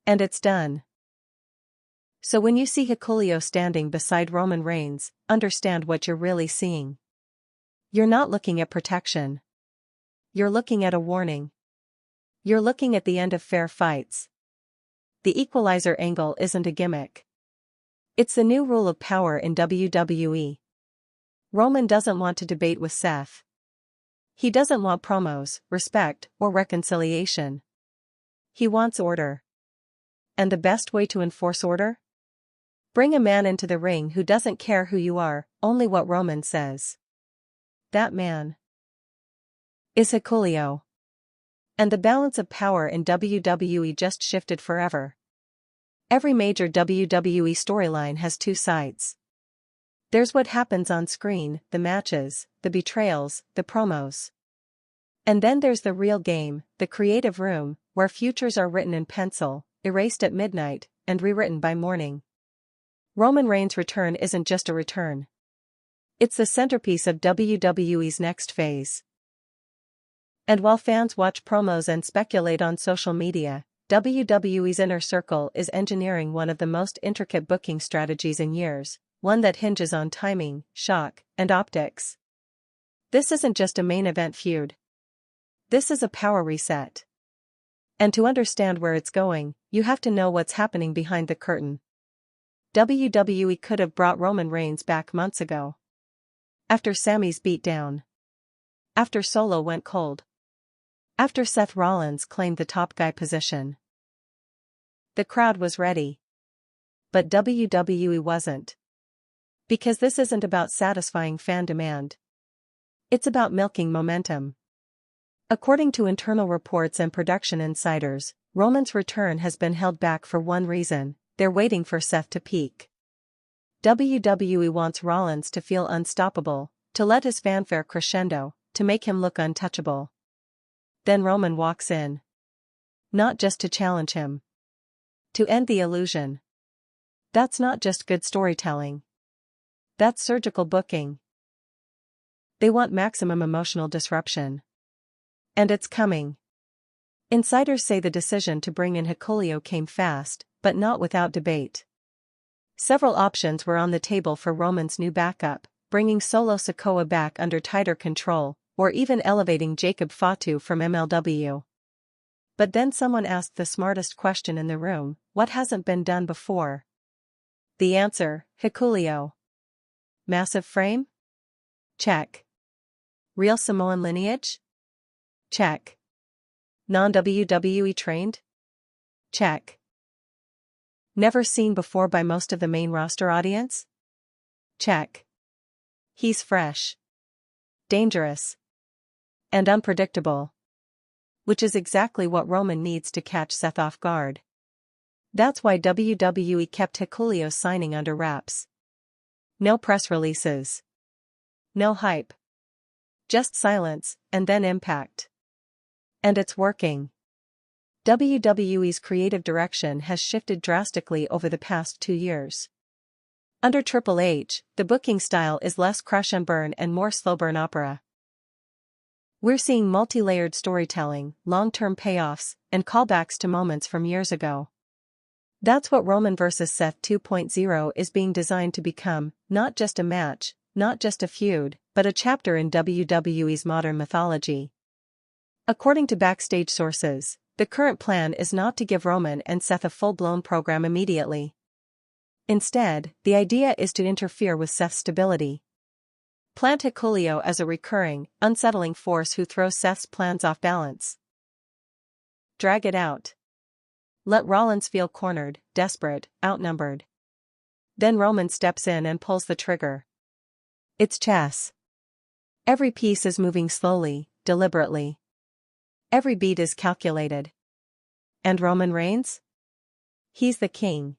A: And it's done. So when you see Hikuleo standing beside Roman Reigns, understand what you're really seeing. You're not looking at protection. You're looking at a warning. You're looking at the end of fair fights. The equalizer angle isn't a gimmick. It's the new rule of power in WWE. Roman doesn't want to debate with Seth. He doesn't want promos, respect, or reconciliation. He wants order. And the best way to enforce order? Bring a man into the ring who doesn't care who you are, only what Roman says. That man is Hikuleo. And the balance of power in WWE just shifted forever. Every major WWE storyline has two sides. There's what happens on screen, the matches, the betrayals, the promos. And then there's the real game, the creative room, where futures are written in pencil, erased at midnight, and rewritten by morning. Roman Reigns' return isn't just a return. It's the centerpiece of WWE's next phase. And while fans watch promos and speculate on social media, WWE's inner circle is engineering one of the most intricate booking strategies in years, one that hinges on timing, shock, and optics. This isn't just a main event feud. This is a power reset. And to understand where it's going, you have to know what's happening behind the curtain. WWE could have brought Roman Reigns back months ago. After Sami's beatdown. After Solo went cold. After Seth Rollins claimed the top guy position. The crowd was ready. But WWE wasn't. Because this isn't about satisfying fan demand. It's about milking momentum. According to internal reports and production insiders, Roman's return has been held back for one reason: they're waiting for Seth to peak. WWE wants Rollins to feel unstoppable, to let his fanfare crescendo, to make him look untouchable. Then Roman walks in. Not just to challenge him. To end the illusion. That's not just good storytelling. That's surgical booking. They want maximum emotional disruption. And it's coming. Insiders say the decision to bring in Hikuleo came fast, but not without debate. Several options were on the table for Roman's new backup, bringing Solo Sikoa back under tighter control, or even elevating Jacob Fatu from MLW. But then someone asked the smartest question in the room: what hasn't been done before? The answer: Hikuleo. Massive frame? Check. Real Samoan lineage? Check. Non-WWE trained? Check. Never seen before by most of the main roster audience? Check. He's fresh. Dangerous. And unpredictable. Which is exactly what Roman needs to catch Seth off guard. That's why WWE kept Hikuleo signing under wraps. No press releases. No hype. Just silence, and then impact. And it's working. WWE's creative direction has shifted drastically over the past 2 years. Under Triple H, the booking style is less crash and burn and more slow-burn opera. We're seeing multi-layered storytelling, long-term payoffs, and callbacks to moments from years ago. That's what Roman vs. Seth 2.0 is being designed to become, not just a match, not just a feud, but a chapter in WWE's modern mythology. According to backstage sources, the current plan is not to give Roman and Seth a full-blown program immediately. Instead, the idea is to interfere with Seth's stability. Plant Hikuleo as a recurring, unsettling force who throws Seth's plans off balance. Drag it out. Let Rollins feel cornered, desperate, outnumbered. Then Roman steps in and pulls the trigger. It's chess. Every piece is moving slowly, deliberately. Every beat is calculated. And Roman reigns? He's the king.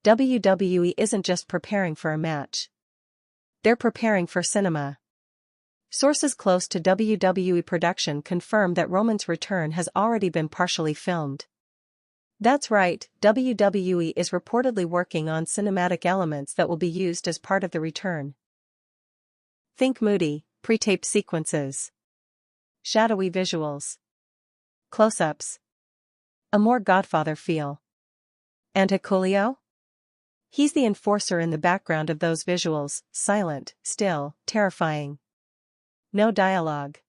A: WWE isn't just preparing for a match. They're preparing for cinema. Sources close to WWE production confirm that Roman's return has already been partially filmed. That's right, WWE is reportedly working on cinematic elements that will be used as part of the return. Think moody, pre-taped sequences. Shadowy visuals. Close-ups. A more Godfather feel. And Hikuleo? He's the enforcer in the background of those visuals, silent, still, terrifying. No dialogue.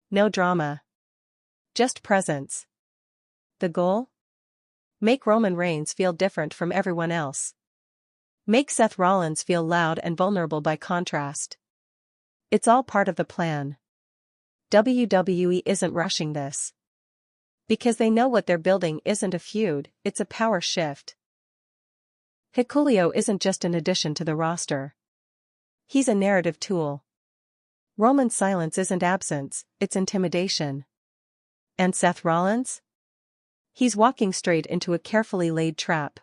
A: No drama. Just presence. The goal? Make Roman Reigns feel different from everyone else. Make Seth Rollins feel loud and vulnerable by contrast. It's all part of the plan. WWE isn't rushing this. Because they know what they're building isn't a feud, it's a power shift. Hikuleo isn't just an addition to the roster. He's a narrative tool. Roman's silence isn't absence, it's intimidation. And Seth Rollins? He's walking straight into a carefully laid trap.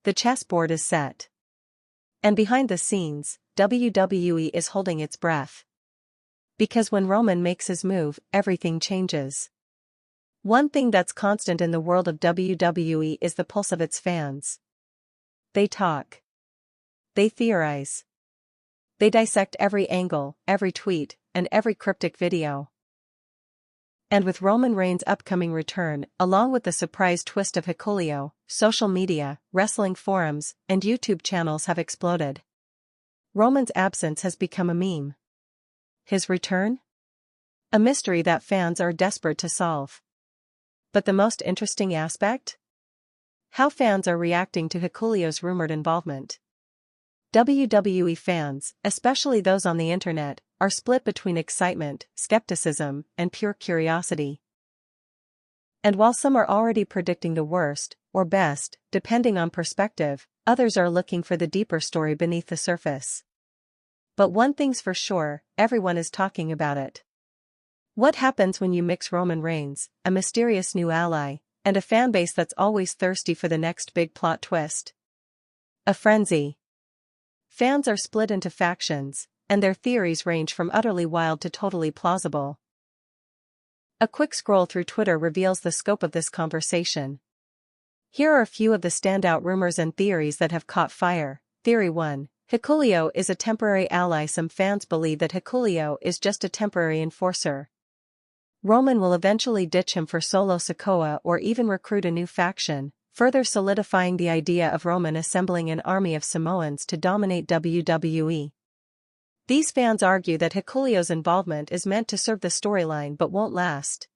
A: The chessboard is set. And behind the scenes, WWE is holding its breath. Because when Roman makes his move, everything changes. One thing that's constant in the world of WWE is the pulse of its fans. They talk. They theorize. They dissect every angle, every tweet, and every cryptic video. And with Roman Reigns' upcoming return, along with the surprise twist of Hikuleo, social media, wrestling forums, and YouTube channels have exploded. Roman's absence has become a meme. His return? A mystery that fans are desperate to solve. But the most interesting aspect? How fans are reacting to Hikuleo's rumored involvement. WWE fans, especially those on the internet, are split between excitement, skepticism, and pure curiosity. And while some are already predicting the worst, or best, depending on perspective, others are looking for the deeper story beneath the surface. But one thing's for sure, everyone is talking about it. What happens when you mix Roman Reigns, a mysterious new ally, and a fanbase that's always thirsty for the next big plot twist? A frenzy. Fans are split into factions, and their theories range from utterly wild to totally plausible. A quick scroll through Twitter reveals the scope of this conversation. Here are a few of the standout rumors and theories that have caught fire. Theory 1. Hikuleo is a temporary ally. Some fans believe that Hikuleo is just a temporary enforcer. Roman will eventually ditch him for Solo Sikoa or even recruit a new faction, further solidifying the idea of Roman assembling an army of Samoans to dominate WWE. These fans argue that Hikuleo's involvement is meant to serve the storyline but won't last.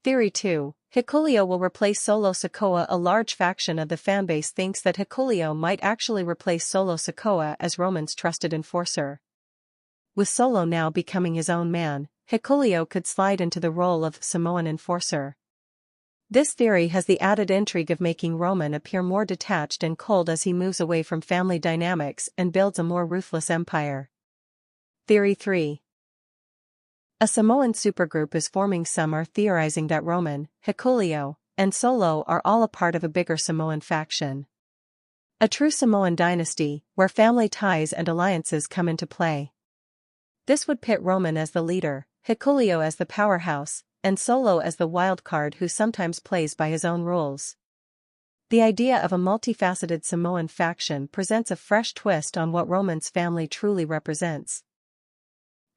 A: Theory 2. Hikuleo will replace Solo Sikoa. A large faction of the fanbase thinks that Hikuleo might actually replace Solo Sikoa as Roman's trusted enforcer. With Solo now becoming his own man, Hikuleo could slide into the role of Samoan enforcer. This theory has the added intrigue of making Roman appear more detached and cold as he moves away from family dynamics and builds a more ruthless empire. Theory 3. A Samoan supergroup is forming. Some are theorizing that Roman, Hikuleo, and Solo are all a part of a bigger Samoan faction. A true Samoan dynasty, where family ties and alliances come into play. This would pit Roman as the leader, Hikuleo as the powerhouse, and Solo as the wild card who sometimes plays by his own rules. The idea of a multifaceted Samoan faction presents a fresh twist on what Roman's family truly represents.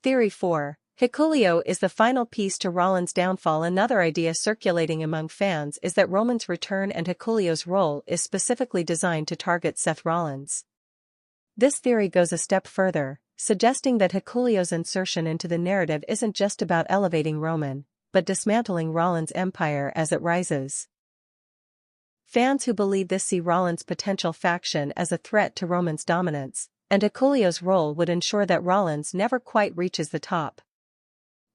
A: Theory 4. Hikuleo is the final piece to Rollins' downfall. Another idea circulating among fans is that Roman's return and Hikuleo's role is specifically designed to target Seth Rollins. This theory goes a step further, suggesting that Hikuleo's insertion into the narrative isn't just about elevating Roman, but dismantling Rollins' empire as it rises. Fans who believe this see Rollins' potential faction as a threat to Roman's dominance, and Hikuleo's role would ensure that Rollins never quite reaches the top.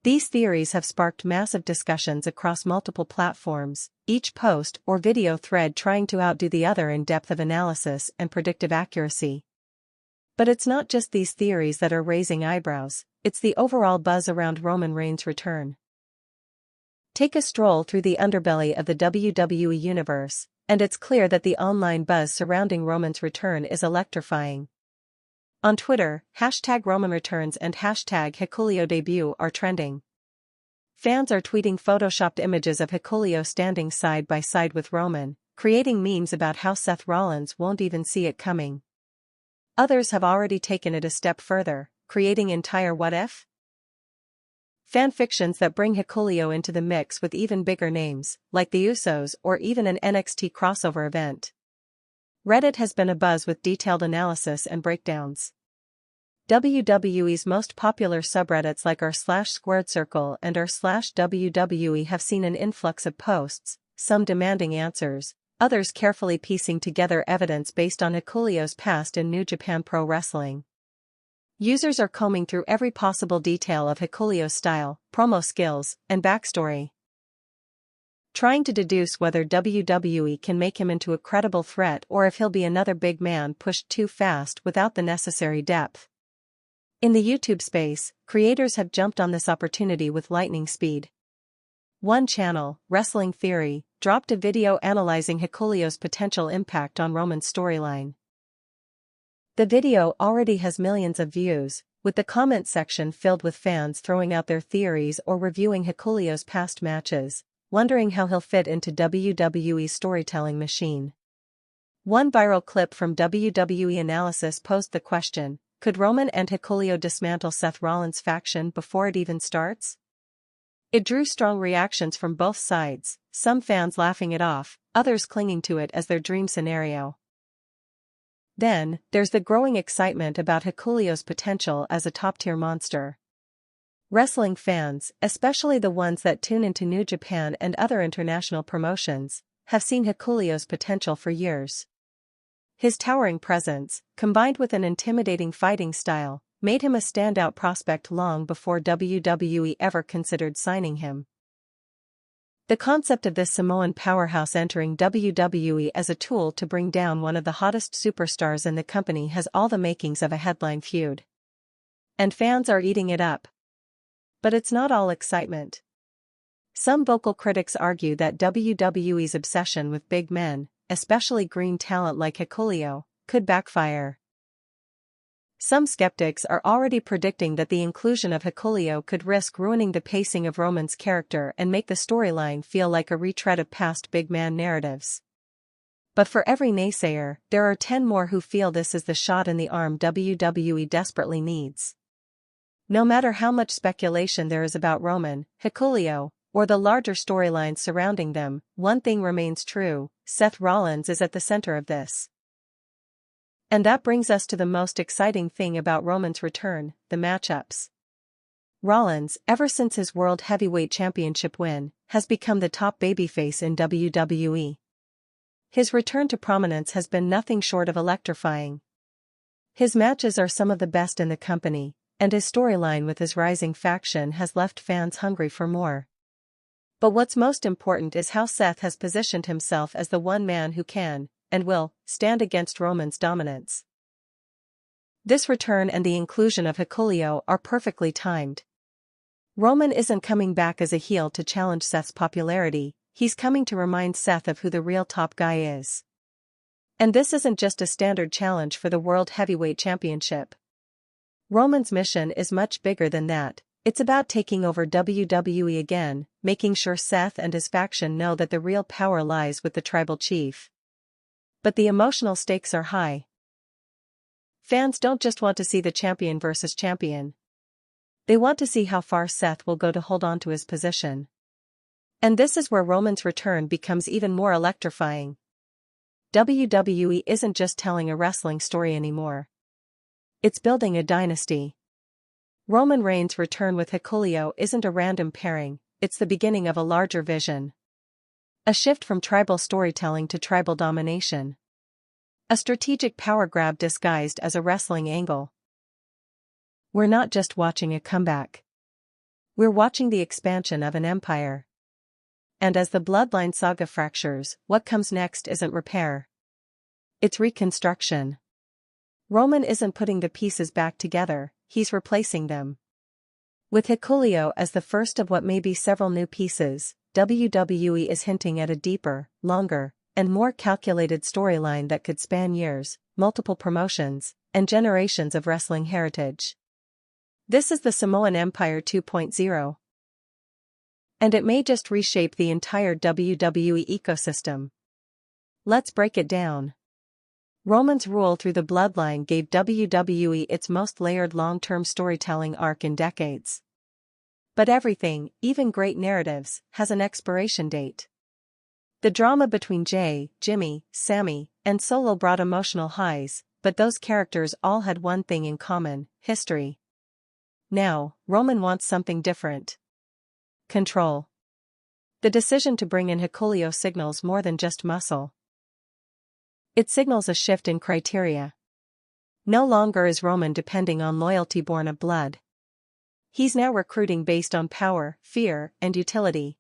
A: These theories have sparked massive discussions across multiple platforms, each post or video thread trying to outdo the other in depth of analysis and predictive accuracy. But it's not just these theories that are raising eyebrows, it's the overall buzz around Roman Reigns' return. Take a stroll through the underbelly of the WWE universe, and it's clear that the online buzz surrounding Roman's return is electrifying. On Twitter, #RomanReturns and #HikuleoDebut are trending. Fans are tweeting photoshopped images of Hikuleo standing side by side with Roman, creating memes about how Seth Rollins won't even see it coming. Others have already taken it a step further, creating entire what-if fanfictions that bring Hikuleo into the mix with even bigger names, like the Usos or even an NXT crossover event. Reddit has been abuzz with detailed analysis and breakdowns. WWE's most popular subreddits like r/SquaredCircle and r/WWE have seen an influx of posts, some demanding answers, others carefully piecing together evidence based on Hikuleo's past in New Japan Pro Wrestling. Users are combing through every possible detail of Hikuleo's style, promo skills, and backstory, trying to deduce whether WWE can make him into a credible threat or if he'll be another big man pushed too fast without the necessary depth. In the YouTube space, creators have jumped on this opportunity with lightning speed. One channel, Wrestling Theory, dropped a video analyzing Hikuleo's potential impact on Roman's storyline. The video already has millions of views, with the comment section filled with fans throwing out their theories or reviewing Hikuleo's past matches, wondering how he'll fit into WWE's storytelling machine. One viral clip from WWE Analysis posed the question, could Roman and Hikuleo dismantle Seth Rollins' faction before it even starts? It drew strong reactions from both sides, some fans laughing it off, others clinging to it as their dream scenario. Then, there's the growing excitement about Hikuleo's potential as a top-tier monster. Wrestling fans, especially the ones that tune into New Japan and other international promotions, have seen Hikuleo's potential for years. His towering presence, combined with an intimidating fighting style, made him a standout prospect long before WWE ever considered signing him. The concept of this Samoan powerhouse entering WWE as a tool to bring down one of the hottest superstars in the company has all the makings of a headline feud. And fans are eating it up. But it's not all excitement. Some vocal critics argue that WWE's obsession with big men, especially green talent like Hikuleo, could backfire. Some skeptics are already predicting that the inclusion of Hikuleo could risk ruining the pacing of Roman's character and make the storyline feel like a retread of past big man narratives. But for every naysayer, there are 10 more who feel this is the shot in the arm WWE desperately needs. No matter how much speculation there is about Roman, Hikuleo, or the larger storylines surrounding them, one thing remains true: Seth Rollins is at the center of this. And that brings us to the most exciting thing about Roman's return, the matchups. Rollins, ever since his World Heavyweight Championship win, has become the top babyface in WWE. His return to prominence has been nothing short of electrifying. His matches are some of the best in the company, and his storyline with his rising faction has left fans hungry for more. But what's most important is how Seth has positioned himself as the one man who can, and will, stand against Roman's dominance. This return and the inclusion of Hikuleo are perfectly timed. Roman isn't coming back as a heel to challenge Seth's popularity, He's coming to remind Seth of who the real top guy is. And this isn't just a standard challenge for the World Heavyweight Championship. Roman's mission is much bigger than that. It's about taking over WWE again, making sure Seth and his faction know that the real power lies with the tribal chief. But the emotional stakes are high. Fans don't just want to see the champion versus champion. They want to see how far Seth will go to hold on to his position. And this is where Roman's return becomes even more electrifying. WWE isn't just telling a wrestling story anymore. It's building a dynasty. Roman Reigns' return with Hikuleo isn't a random pairing, it's the beginning of a larger vision. A shift from tribal storytelling to tribal domination. A strategic power grab disguised as a wrestling angle. We're not just watching a comeback. We're watching the expansion of an empire. And as the bloodline saga fractures, what comes next isn't repair. It's reconstruction. Roman isn't putting the pieces back together, he's replacing them. With Hikuleo as the first of what may be several new pieces, WWE is hinting at a deeper, longer, and more calculated storyline that could span years, multiple promotions, and generations of wrestling heritage. This is the Samoan Empire 2.0. And it may just reshape the entire WWE ecosystem. Let's break it down. Roman's rule through the bloodline gave WWE its most layered long-term storytelling arc in decades. But everything, even great narratives, has an expiration date. The drama between Jay, Jimmy, Sammy, and Solo brought emotional highs, but those characters all had one thing in common: history. Now, Roman wants something different. Control. The decision to bring in Hikuleo signals more than just muscle. It signals a shift in criteria. No longer is Roman depending on loyalty born of blood. He's now recruiting based on power, fear, and utility.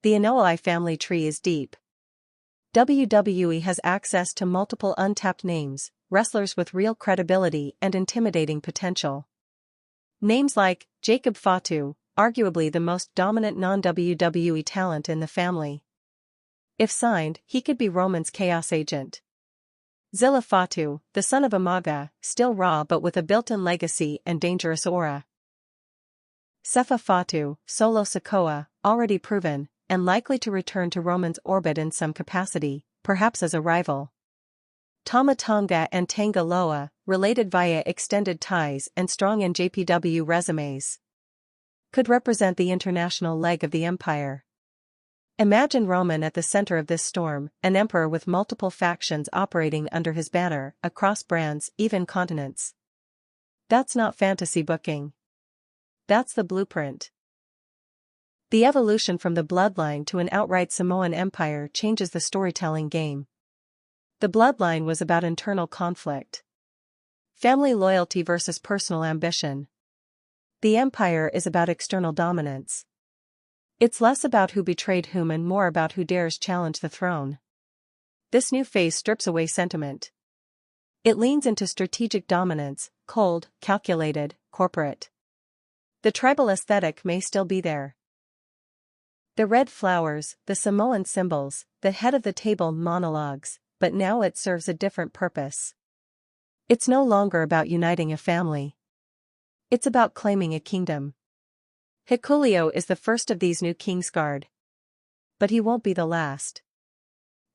A: The Anoa'i family tree is deep. WWE has access to multiple untapped names, wrestlers with real credibility and intimidating potential. Names like Jacob Fatu, arguably the most dominant non-WWE talent in the family. If signed, he could be Roman's chaos agent. Zilla Fatu, the son of Umaga, still raw but with a built-in legacy and dangerous aura. Sefa Fatu, Solo Sikoa, already proven, and likely to return to Roman's orbit in some capacity, perhaps as a rival. Tama Tonga and Tanga Loa, related via extended ties and strong NJPW resumes, could represent the international leg of the empire. Imagine Roman at the center of this storm, an emperor with multiple factions operating under his banner, across brands, even continents. That's not fantasy booking. That's the blueprint. The evolution from the bloodline to an outright Samoan empire changes the storytelling game. The bloodline was about internal conflict. Family loyalty versus personal ambition. The empire is about external dominance. It's less about who betrayed whom and more about who dares challenge the throne. This new phase strips away sentiment. It leans into strategic dominance, cold, calculated, corporate. The tribal aesthetic may still be there. The red flowers, the Samoan symbols, the head of the table monologues, but now it serves a different purpose. It's no longer about uniting a family. It's about claiming a kingdom. Hikuleo is the first of these new Kingsguard. But he won't be the last.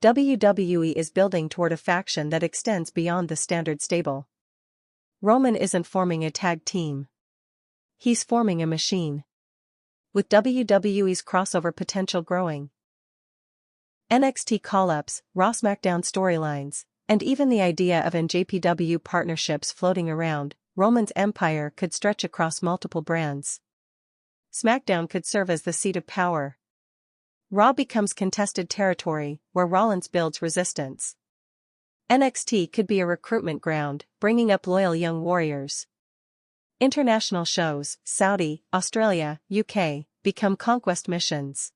A: WWE is building toward a faction that extends beyond the standard stable. Roman isn't forming a tag team. He's forming a machine. With WWE's crossover potential growing. NXT call-ups, Raw SmackDown storylines, and even the idea of NJPW partnerships floating around, Roman's empire could stretch across multiple brands. SmackDown could serve as the seat of power. Raw becomes contested territory, where Rollins builds resistance. NXT could be a recruitment ground, bringing up loyal young warriors. International shows, Saudi, Australia, UK, become conquest missions.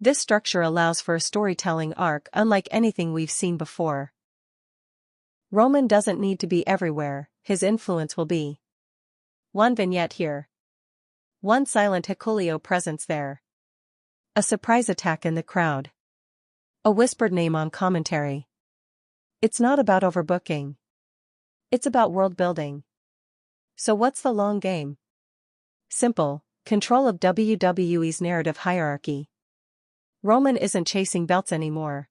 A: This structure allows for a storytelling arc unlike anything we've seen before. Roman doesn't need to be everywhere, his influence will be. One vignette here. One silent Hikuleo presence there. A surprise attack in the crowd. A whispered name on commentary. It's not about overbooking. It's about world building. So what's the long game? Simple: control of WWE's narrative hierarchy. Roman isn't chasing belts anymore.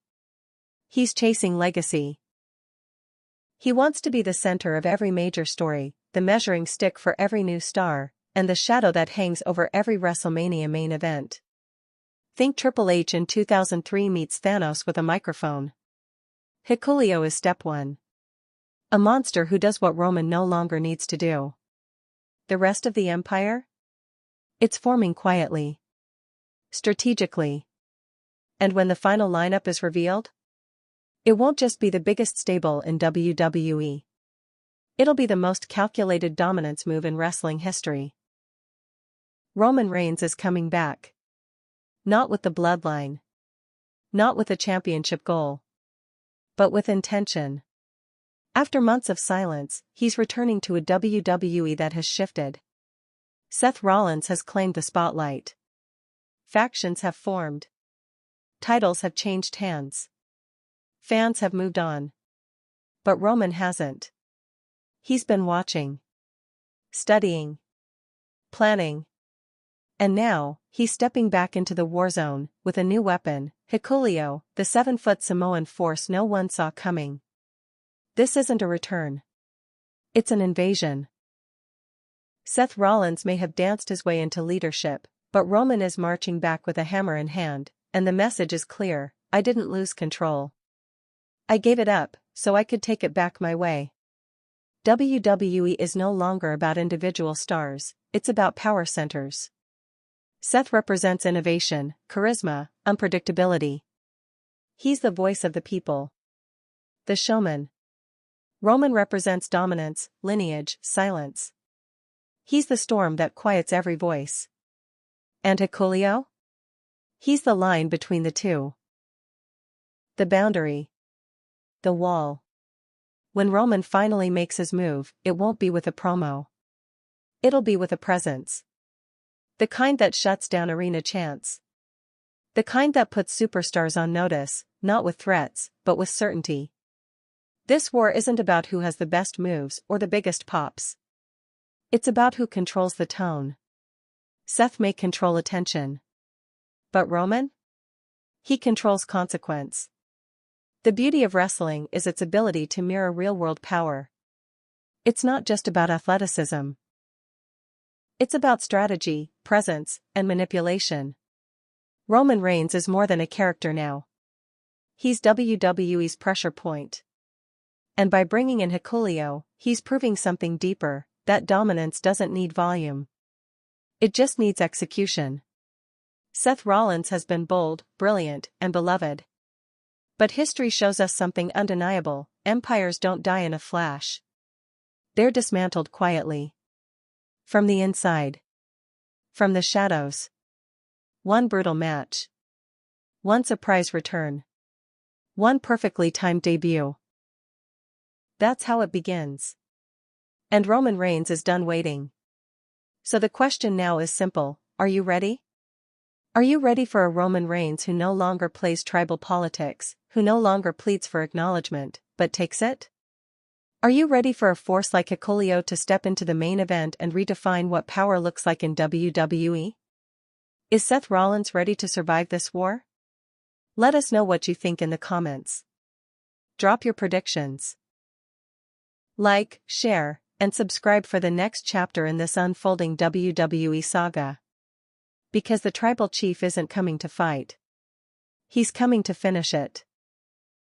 A: He's chasing legacy. He wants to be the center of every major story, the measuring stick for every new star, and the shadow that hangs over every WrestleMania main event. Think Triple H in 2003 meets Thanos with a microphone. Hikuleo is step 1. A monster who does what Roman no longer needs to do. The rest of the empire? It's forming quietly. Strategically. And when the final lineup is revealed? It won't just be the biggest stable in WWE. It'll be the most calculated dominance move in wrestling history. Roman Reigns is coming back. Not with the bloodline. Not with a championship goal. But with intention. After months of silence, he's returning to a WWE that has shifted. Seth Rollins has claimed the spotlight. Factions have formed. Titles have changed hands. Fans have moved on. But Roman hasn't. He's been watching. Studying. Planning. And now, he's stepping back into the war zone, with a new weapon, Hikuleo, the 7-foot Samoan force no one saw coming. This isn't a return. It's an invasion. Seth Rollins may have danced his way into leadership, but Roman is marching back with a hammer in hand, and the message is clear: I didn't lose control. I gave it up, so I could take it back my way. WWE is no longer about individual stars, it's about power centers. Seth represents innovation, charisma, unpredictability. He's the voice of the people. The showman. Roman represents dominance, lineage, silence. He's the storm that quiets every voice. And Hikuleo? He's the line between the two. The boundary. The wall. When Roman finally makes his move, it won't be with a promo. It'll be with a presence. The kind that shuts down arena chants. The kind that puts superstars on notice, not with threats, but with certainty. This war isn't about who has the best moves or the biggest pops. It's about who controls the tone. Seth may control attention. But Roman? He controls consequence. The beauty of wrestling is its ability to mirror real-world power. It's not just about athleticism. It's about strategy, presence, and manipulation. Roman Reigns is more than a character now. He's WWE's pressure point. And by bringing in Hikuleo, he's proving something deeper: that dominance doesn't need volume. It just needs execution. Seth Rollins has been bold, brilliant, and beloved. But history shows us something undeniable: empires don't die in a flash. They're dismantled quietly. From the inside. From the shadows. One brutal match. One surprise return. One perfectly timed debut. That's how it begins. And Roman Reigns is done waiting. So the question now is simple: are you ready? Are you ready for a Roman Reigns who no longer plays tribal politics, who no longer pleads for acknowledgement, but takes it? Are you ready for a force like Hikuleo to step into the main event and redefine what power looks like in WWE? Is Seth Rollins ready to survive this war? Let us know what you think in the comments. Drop your predictions. Like, share, and subscribe for the next chapter in this unfolding WWE saga. Because the tribal chief isn't coming to fight. He's coming to finish it.